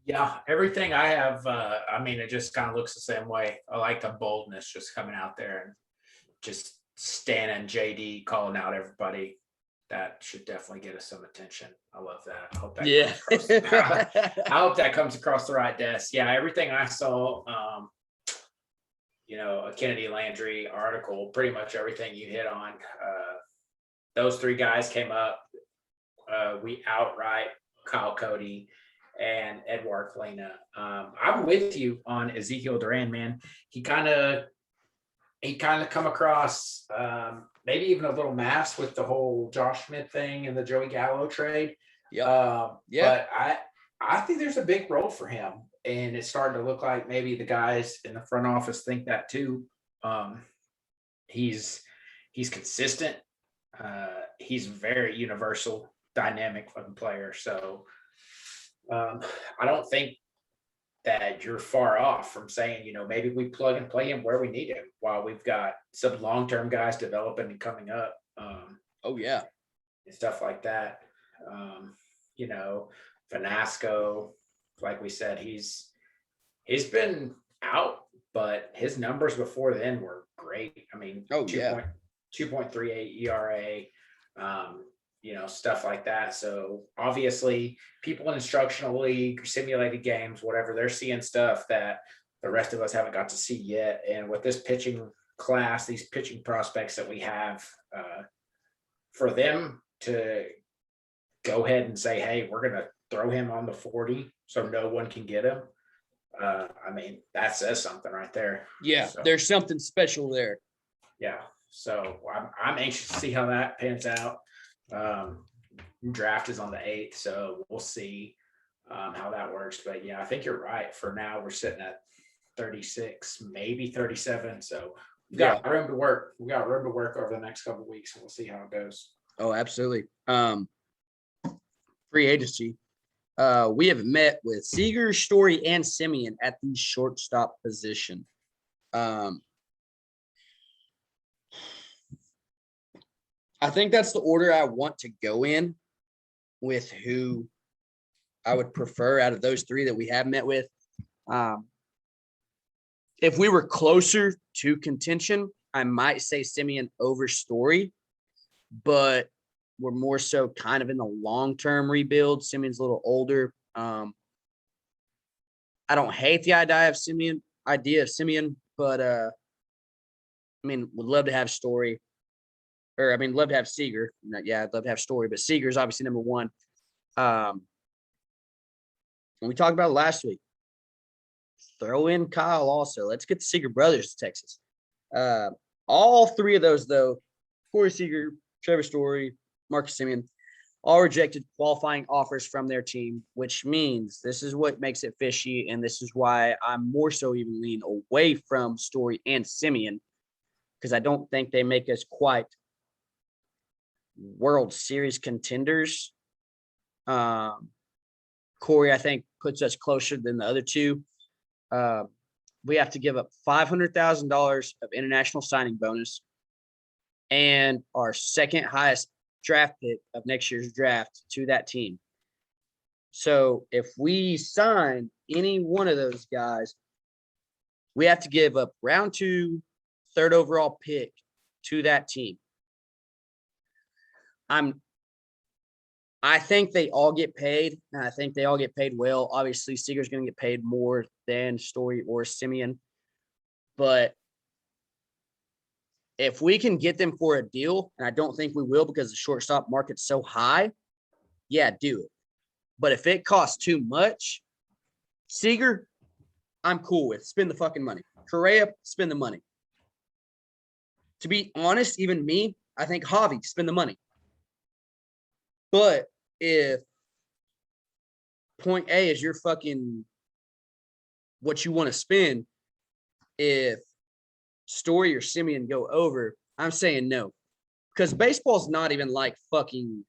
Yeah, everything I have, it just kind of looks the same way. I like the boldness just coming out there and just standing JD, calling out everybody. that should definitely get us some attention. I love that. I hope that Yeah. comes across. I hope that comes across the right desk. Yeah, everything I saw, a Kennedy Landry article, pretty much everything you hit on. Those three guys came up. We outright Kyle Cody and Edward Flana. I'm with you on Ezekiel Duran, man. He kind of come across maybe even a little mass with the whole Josh Smith thing and the Joey Gallo trade. Yeah. But I think there's a big role for him, and it's starting to look like maybe the guys in the front office think that too. He's consistent. He's very universal, dynamic fucking player. So I don't think that you're far off from saying, maybe we plug and play him where we need him while we've got some long-term guys developing and coming up. Oh yeah. And stuff like that. Finasco, like we said, he's been out, but his numbers before then were great. I mean, 2.38 ERA, stuff like that. So obviously people in instructional league, simulated games, whatever, they're seeing stuff that the rest of us haven't got to see yet. And with this pitching class, these pitching prospects that we have, for them to go ahead and say, hey, we're going to throw him on the 40 so no one can get him. That says something right there. Yeah, so there's something special there. Yeah. So I'm anxious to see how that pans out. Draft is on the 8th, so we'll see how that works. But yeah, I think you're right. For now, we're sitting at 36, maybe 37. So we've got room to work. We got room to work over the next couple of weeks, and we'll see how it goes. Oh, absolutely. Free agency. We have met with Seager, Story, and Simeon at the shortstop position. I think that's the order I want to go in with who I would prefer out of those three that we have met with. If we were closer to contention, I might say Simeon over Story, but we're more so kind of in the long-term rebuild. Simeon's a little older. I don't hate the idea of Simeon, but would love to have Story. Love to have Seager. Yeah, I'd love to have Story, but Seager is obviously number one. And we talked about it last week. Throw in Kyle also. Let's get the Seager brothers to Texas. All three of those, though, Corey Seager, Trevor Story, Marcus Simeon, all rejected qualifying offers from their team, which means this is what makes it fishy, and this is why I'm more so even lean away from Story and Simeon, because I don't think they make us quite World Series contenders. Corey, I think, puts us closer than the other two. We have to give up $500,000 of international signing bonus and our second highest draft pick of next year's draft to that team. So if we sign any one of those guys, we have to give up round 2, third overall pick to that team. I think they all get paid, and I think they all get paid well. Obviously, Seager's going to get paid more than Story or Simeon. But if we can get them for a deal, and I don't think we will because the shortstop market's so high, yeah, do it. But if it costs too much, Seager, I'm cool with. Spend the fucking money. Correa, spend the money. To be honest, even me, I think Javi, spend the money. But if point A is your fucking what you want to spend, if Story or Simeon go over, I'm saying no. Because baseball's not even like fucking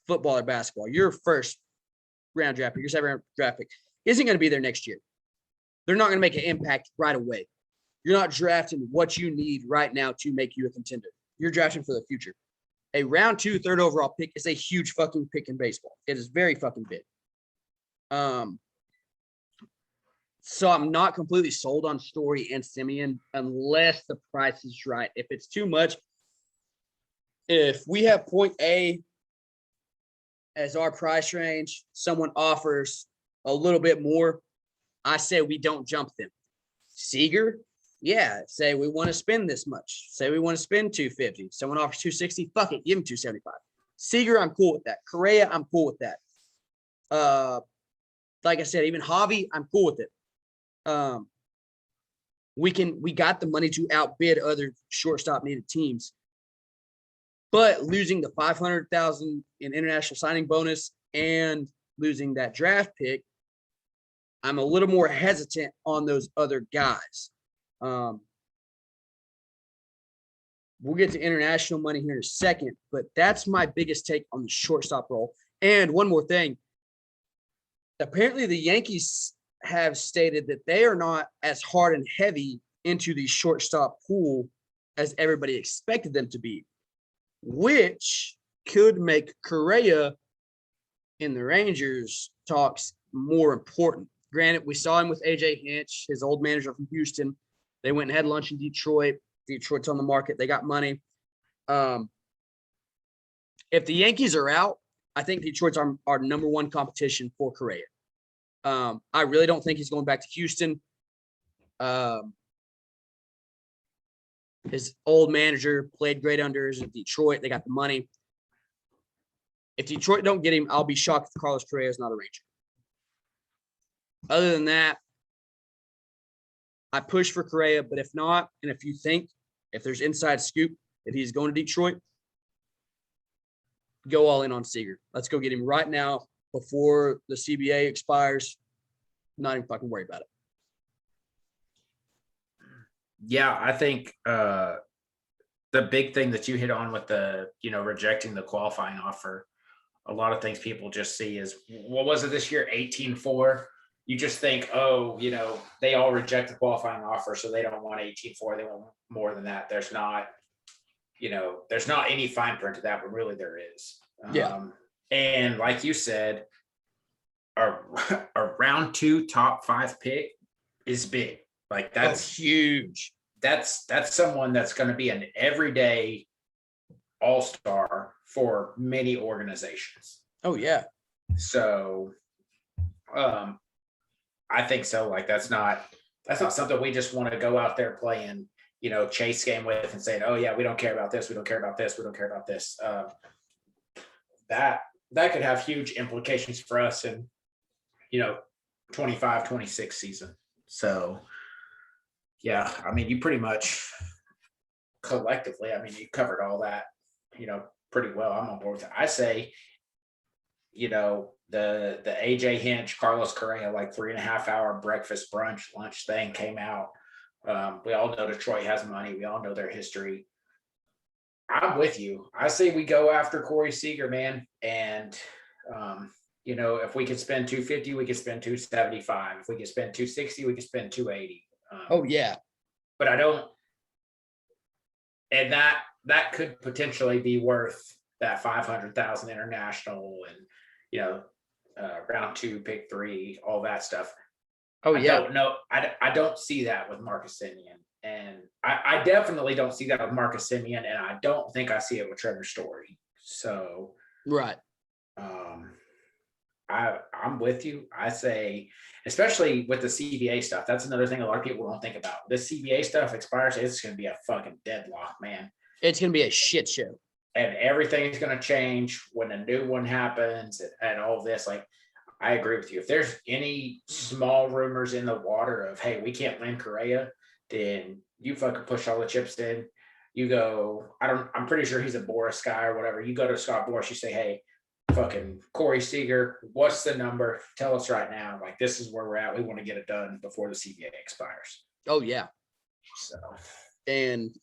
football or basketball. Your first round draft pick, your second round draft pick isn't going to be there next year. They're not going to make an impact right away. You're not drafting what you need right now to make you a contender. You're drafting for the future. A round 2, third overall pick is a huge fucking pick in baseball. It is very fucking big. So I'm not completely sold on Story and Simeon unless the price is right. If it's too much, if we have point A as our price range, someone offers a little bit more, I say we don't jump them. Seager, yeah, say we want to spend this much. Say we want to spend 250. Someone offers 260, fuck it, give him 275. Seager, I'm cool with that. Correa, I'm cool with that. Like I said, even Javi, I'm cool with it. We got the money to outbid other shortstop needed teams. But losing the $500,000 in international signing bonus and losing that draft pick, I'm a little more hesitant on those other guys. We'll get to international money here in a second, but that's my biggest take on the shortstop role. And one more thing. Apparently, the Yankees have stated that they are not as hard and heavy into the shortstop pool as everybody expected them to be, which could make Correa in the Rangers talks more important. Granted, we saw him with AJ Hinch, his old manager from Houston. They went and had lunch in Detroit. Detroit's on the market. They got money. If the Yankees are out, I think Detroit's our number one competition for Correa. I really don't think he's going back to Houston. His old manager played great under in Detroit. They got the money. If Detroit don't get him, I'll be shocked if Carlos Correa is not a Ranger. Other than that, I push for Correa, but if not, and if you think, if there's inside scoop that he's going to Detroit, go all in on Seager. Let's go get him right now before the CBA expires. Not even fucking worry about it. Yeah, I think the big thing that you hit on with the, rejecting the qualifying offer, a lot of things people just see is, what was it this year? 18-4. You just think, they all reject the qualifying offer, so they don't want 18-4. They want more than that. There's not any fine print to that, but really there is. Yeah. And like you said, a round 2 top 5 pick is big. Like that's huge. That's someone that's going to be an everyday all-star for many organizations. Oh yeah. So, I think so. Like that's not something we just want to go out there playing, chase game with and saying, oh yeah, we don't care about this. We don't care about this. We don't care about this. That could have huge implications for us in, 25, 26 season. So yeah, I mean, you pretty much collectively, you covered all that, pretty well. I'm on board with it. I say, the AJ Hinch, Carlos Correa, like 3.5 hour breakfast, brunch, lunch thing came out. We all know Detroit has money. We all know their history. I'm with you. I say we go after Corey Seager, man. And, if we could spend 250, we could spend 275. If we could spend 260, we could spend 280. Oh yeah. But I don't, and that could potentially be worth that 500,000 international and, round 2, pick 3, all that stuff. Oh yeah. I don't know. I don't see that with Marcus Semien. And I definitely don't see that with Marcus Semien. And I don't think I see it with Trevor Story. So, right. I'm with you. I say, especially with the CBA stuff, that's another thing a lot of people don't think about. This CBA stuff expires. It's going to be a fucking deadlock, man. It's going to be a shit show. And everything is going to change when a new one happens and all this. Like, I agree with you. If there's any small rumors in the water of, hey, we can't land Correa, then you fucking push all the chips in. You go, I'm pretty sure he's a Boris guy or whatever. You go to Scott Boris, you say, hey, fucking Corey Seager, what's the number? Tell us right now. Like, this is where we're at. We want to get it done before the CBA expires. Oh yeah. So, and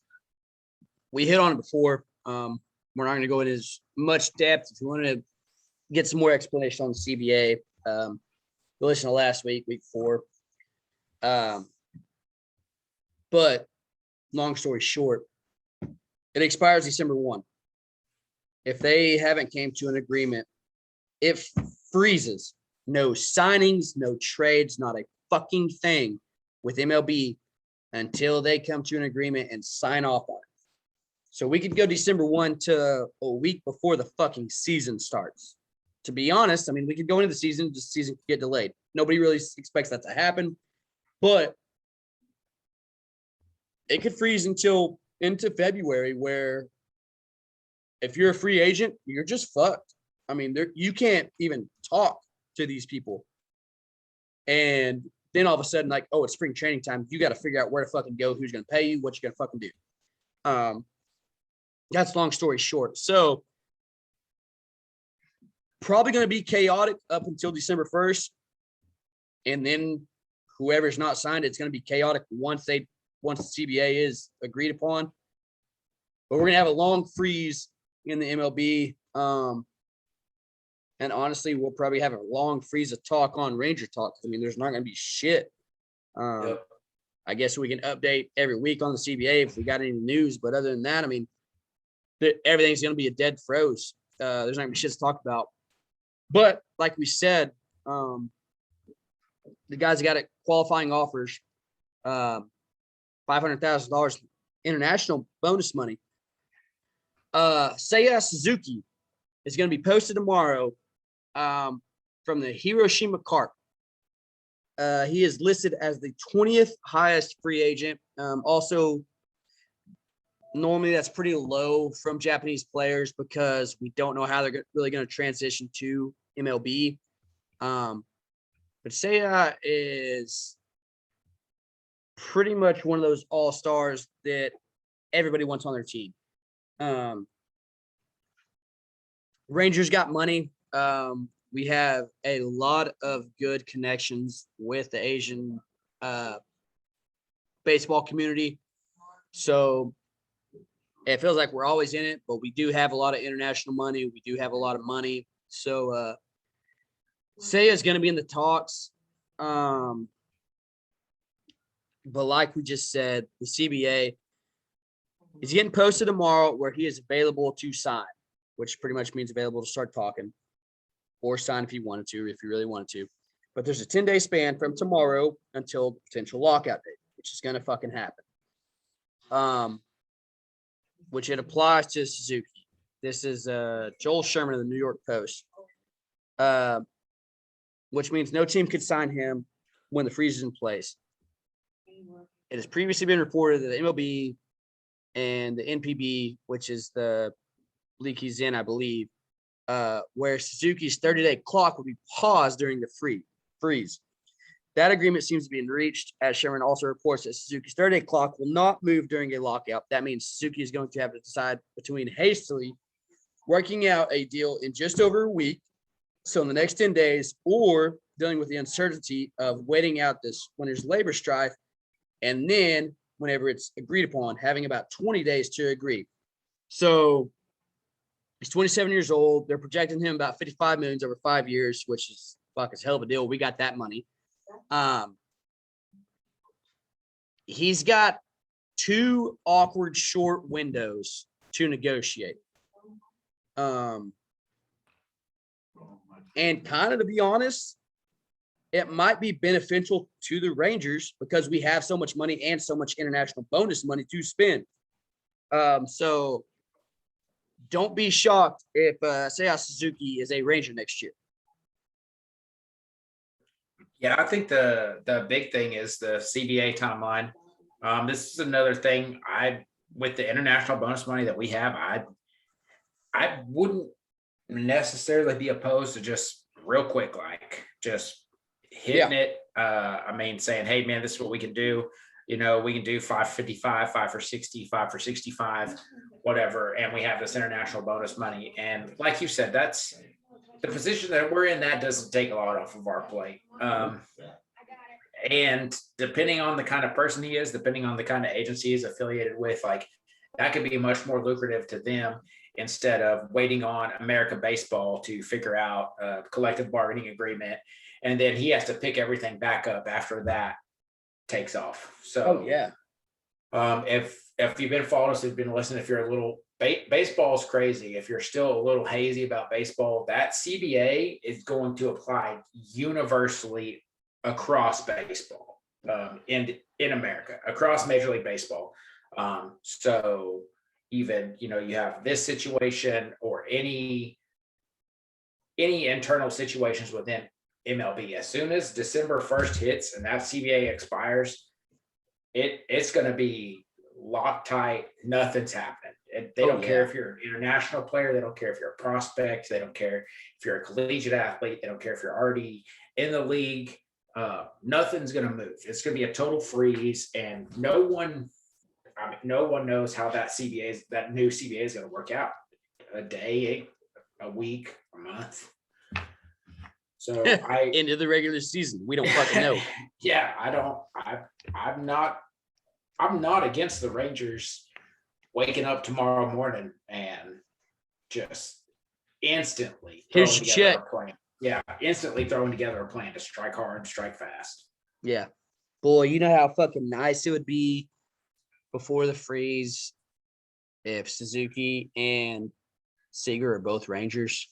we hit on it before. We're not going to go into as much depth. If you want to get some more explanation on the CBA, go listen to last week 4. But long story short, it expires December 1. If they haven't came to an agreement, it freezes. No signings, no trades, not a fucking thing with MLB until they come to an agreement and sign off on it. So we could go December 1 to a week before the fucking season starts. To be honest, I mean, we could go into the season, just the season could get delayed. Nobody really expects that to happen, but it could freeze until into February, where if you're a free agent, you're just fucked. I mean, you can't even talk to these people. And then all of a sudden, like, oh, it's spring training time. You got to figure out where to fucking go, who's going to pay you, what you're going to fucking do. That's long story short. So probably going to be chaotic up until December 1st. And then whoever's not signed, it's going to be chaotic once the CBA is agreed upon. But we're going to have a long freeze in the MLB. And honestly, we'll probably have a long freeze of talk on Ranger Talk. I mean, there's not going to be shit. Yep. I guess we can update every week on the CBA if we got any news. But other than that, I mean, everything's going to be a dead froze. There's not going to be shit to talk about. But like we said, the guys got it qualifying offers, $500,000 international bonus money. Seiya Suzuki is going to be posted tomorrow from the Hiroshima Carp. He is listed as the 20th highest free agent. Also, normally that's pretty low from Japanese players because we don't know how they're really going to transition to MLB. But Seiya is pretty much one of those all-stars that everybody wants on their team. Rangers got money. We have a lot of good connections with the Asian baseball community. So it feels like we're always in it, but we do have a lot of international money. We do have a lot of money. So Seiya is going to be in the talks. But like we just said, the CBA is getting posted tomorrow where he is available to sign, which pretty much means available to start talking or sign if he wanted to, if he really wanted to. But there's a 10-day span from tomorrow until the potential lockout date, which is going to fucking happen. Which it applies to Suzuki. This is Joel Sherman of the New York Post, which means no team could sign him when the freeze is in place. It has previously been reported that the MLB and the NPB, which is the league he's in, I believe, where Suzuki's 30-day clock will be paused during the freeze. That agreement seems to be reached, as Sherman also reports that Suzuki's 30-day clock will not move during a lockout. That means Suzuki is going to have to decide between hastily working out a deal in just over a week, so in the next 10 days, or dealing with the uncertainty of waiting out this winter's labor strife, and then whenever it's agreed upon, having about 20 days to agree. So he's 27 years old. They're projecting him about $55 million over 5 years, which is fucking hell of a deal. We got that money. He's got 2 awkward short windows to negotiate. And kind of, to be honest, it might be beneficial to the Rangers because we have so much money and so much international bonus money to spend. So don't be shocked if Seiya Suzuki is a Ranger next year. Yeah, I think the big thing is the CBA timeline. This is another thing with the international bonus money that we have, I wouldn't necessarily be opposed to just real quick, like just hitting it. I mean, saying, hey man, this is what we can do. You know, we can do 555, 5 for 60, 5 for 65, whatever. And we have this international bonus money. And like you said, that's the position that we're in. That doesn't take a lot off of our plate. And depending on the kind of person he is, depending on the kind of agency he's affiliated with, like that could be much more lucrative to them instead of waiting on American baseball to figure out a collective bargaining agreement. And then he has to pick everything back up after that takes off. So, if you've been following us, you've been listening, if you're a little baseball is crazy. If you're still a little hazy about baseball, that CBA is going to apply universally across baseball, in America, across Major League Baseball. So even, you have this situation or any internal situations within MLB. As soon as December 1st hits and that CBA expires, it's going to be locked tight. Nothing's happening. They don't care if you're an international player. They don't care if you're a prospect. They don't care if you're a collegiate athlete. They don't care if you're already in the league. Nothing's going to move. It's going to be a total freeze, and no one knows how that new CBA is going to work out. A day, a week, a month. So into the regular season, we don't fucking know. Yeah, I'm not against the Rangers waking up tomorrow morning and just instantly throwing together a plan. Yeah, instantly throwing together a plan to strike hard, strike fast. Yeah. Boy, you know how fucking nice it would be before the freeze if Suzuki and Seager are both Rangers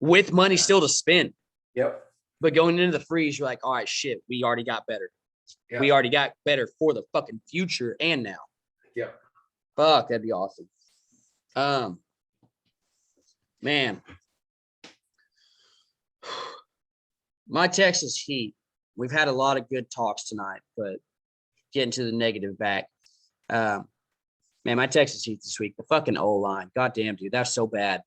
with money still to spend. Yep. But going into the freeze, you're like, all right, shit, we already got better. Yep. We already got better for the fucking future and now. Yep. Fuck, that'd be awesome. Man. My Texas Heat, we've had a lot of good talks tonight, but getting to the negative back. Man, my Texas Heat this week, the fucking O-line. Goddamn, dude, that's so bad.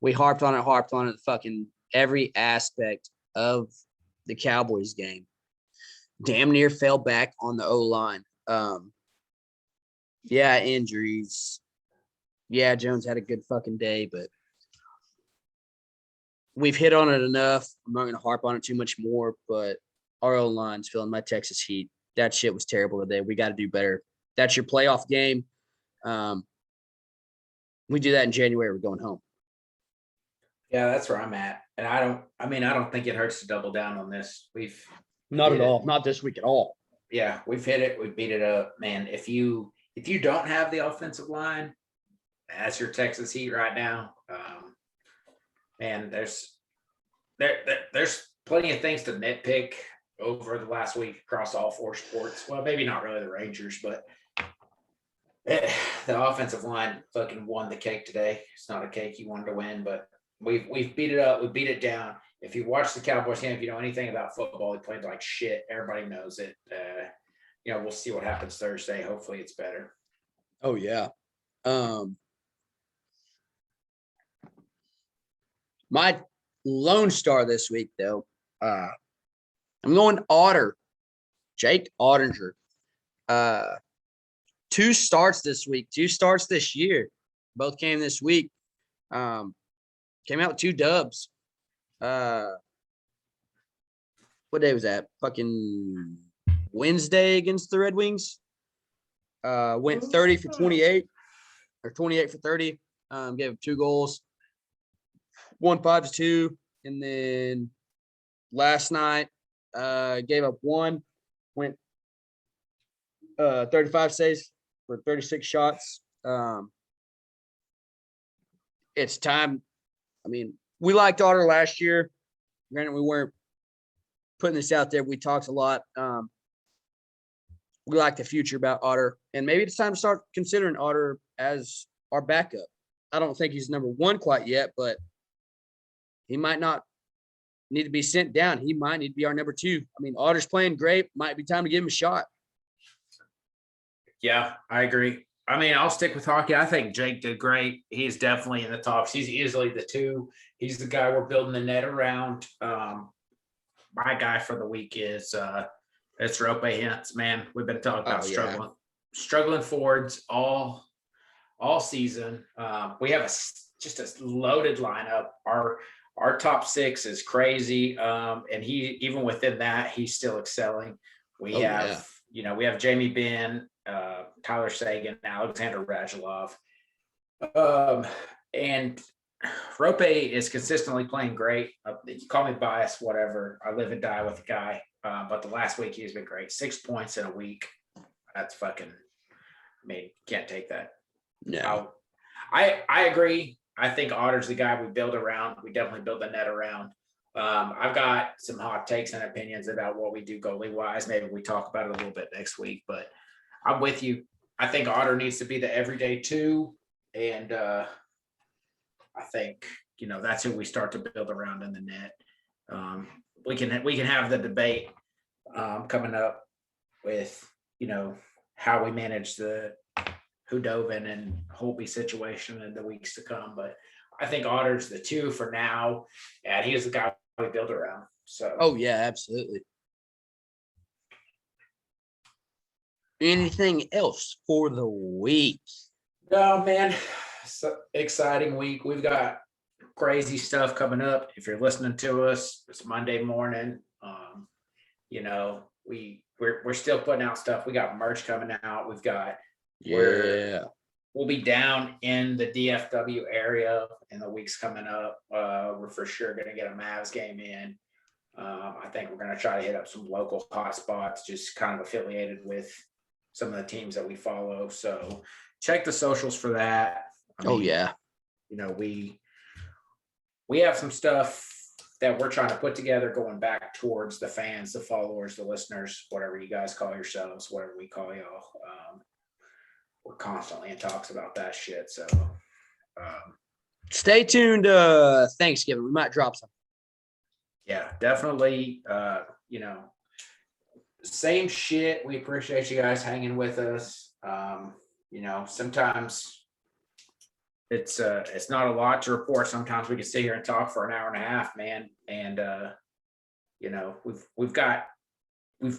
We harped on it fucking every aspect of the Cowboys game. Damn near fell back on the O-line. Yeah, injuries. Yeah, Jones had a good fucking day, but we've hit on it enough. I'm not going to harp on it too much more, but our O-line's feeling my Texas Heat. That shit was terrible today. We got to do better. That's your playoff game. We do that in January. We're going home. Yeah, that's where I'm at. And I don't think it hurts to double down on this. Not at all. Not this week at all. Yeah, we've hit it. We beat it up, man. If you don't have the offensive line, that's your Texas Heat right now. And there's plenty of things to nitpick over the last week across all four sports. Well, maybe not really the Rangers, but the offensive line fucking won the cake today. It's not a cake you wanted to win, but we've beat it up. We beat it down. If you watch the Cowboys game, if you know anything about football, they played like shit. Everybody knows it. We'll see what happens Thursday. Hopefully it's better. Oh, yeah. My lone star this week, though, I'm going Otter. Jake Ottinger. 2 starts this week, 2 starts this year. Both came this week. Came out with 2 dubs. What day was that? Fucking Wednesday against the Red Wings. Went 30 for 28 or 28 for 30. Gave up 2 goals. 1 5-2. And then last night, gave up 1. Went 35 saves for 36 shots. It's time. I mean, we liked Otter last year. Granted, we weren't putting this out there. We talked a lot. We like the future about Otter, and maybe it's time to start considering Otter as our backup. I don't think he's number 1 quite yet, but he might not need to be sent down. He might need to be our number 2. I mean, Otter's playing great. Might be time to give him a shot. Yeah, I agree. I mean, I'll stick with hockey. I think Jake did great. He's definitely in the talks. He's easily the 2. He's the guy we're building the net around. My guy for the week is it's Rope Hintz, man. We've been talking about struggling forwards all season. We have just a loaded lineup. Our top 6 is crazy. And he, even within that, he's still excelling. We have Jamie Benn, Tyler Sagan, Alexander Radulov. And Rope is consistently playing great. You call me biased, whatever. I live and die with the guy. But the last week he's been great. 6 points in a week. That's fucking, can't take that. No. I agree. I think Otter's the guy we build around. We definitely build the net around. I've got some hot takes and opinions about what we do goalie wise. Maybe we talk about it a little bit next week, but I'm with you. I think Otter needs to be the everyday two. And I think, that's who we start to build around in the net. We can have the debate coming up with, how we manage the Hudovin and Holtby situation in the weeks to come. But I think Otter's the two for now, and he's the guy we build around. So. Oh yeah, absolutely. Anything else for the week? No, man. So exciting week. We've got crazy stuff coming up. If you're listening to us, it's Monday morning. We're still putting out stuff. We got merch coming out. We've got we'll be down in the DFW area in the weeks coming up. We're for sure going to get a Mavs game in. I think we're going to try to hit up some local hot spots, just kind of affiliated with some of the teams that we follow. So check the socials for that. We have some stuff that we're trying to put together going back towards the fans, the followers, the listeners, whatever you guys call yourselves, whatever we call y'all. We're constantly in talks about that shit. So stay tuned. Thanksgiving, we might drop something. Yeah, definitely. Same shit. We appreciate you guys hanging with us. Sometimes it's not a lot to report. Sometimes we can sit here and talk for an hour and a half, man. And we've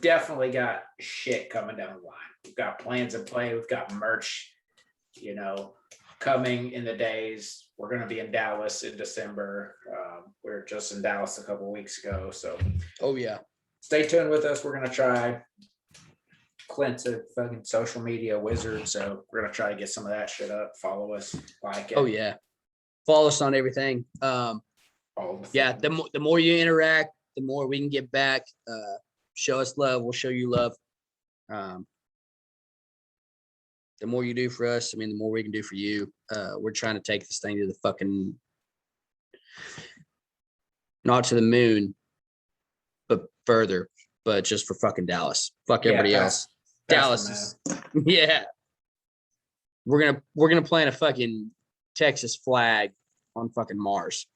definitely got shit coming down the line. We've got plans in play. We've got merch, coming in the days. We're going to be in Dallas in December. We were just in Dallas a couple of weeks ago. So, stay tuned with us. We're going to try. Clint's a fucking social media wizard, so we're going to try to get some of that shit up. Follow us, like it. Follow us on everything. The more you interact, the more we can get back. Show us love. We'll show you love. The more you do for us, the more we can do for you. We're trying to take this thing to the fucking, not to the moon, but further, but just for fucking Dallas. Fuck everybody else. Dallas is, We're gonna plant a fucking Texas flag on fucking Mars.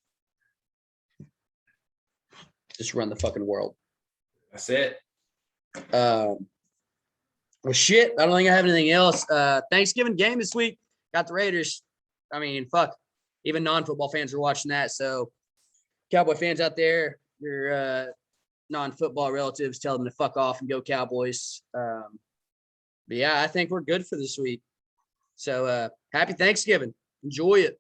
Just run the fucking world. That's it. Well, shit. I don't think I have anything else. Thanksgiving game this week. Got the Raiders. Fuck. Even non-football fans are watching that. So, Cowboy fans out there, your non-football relatives, tell them to fuck off and go Cowboys. I think we're good for this week. So, happy Thanksgiving. Enjoy it.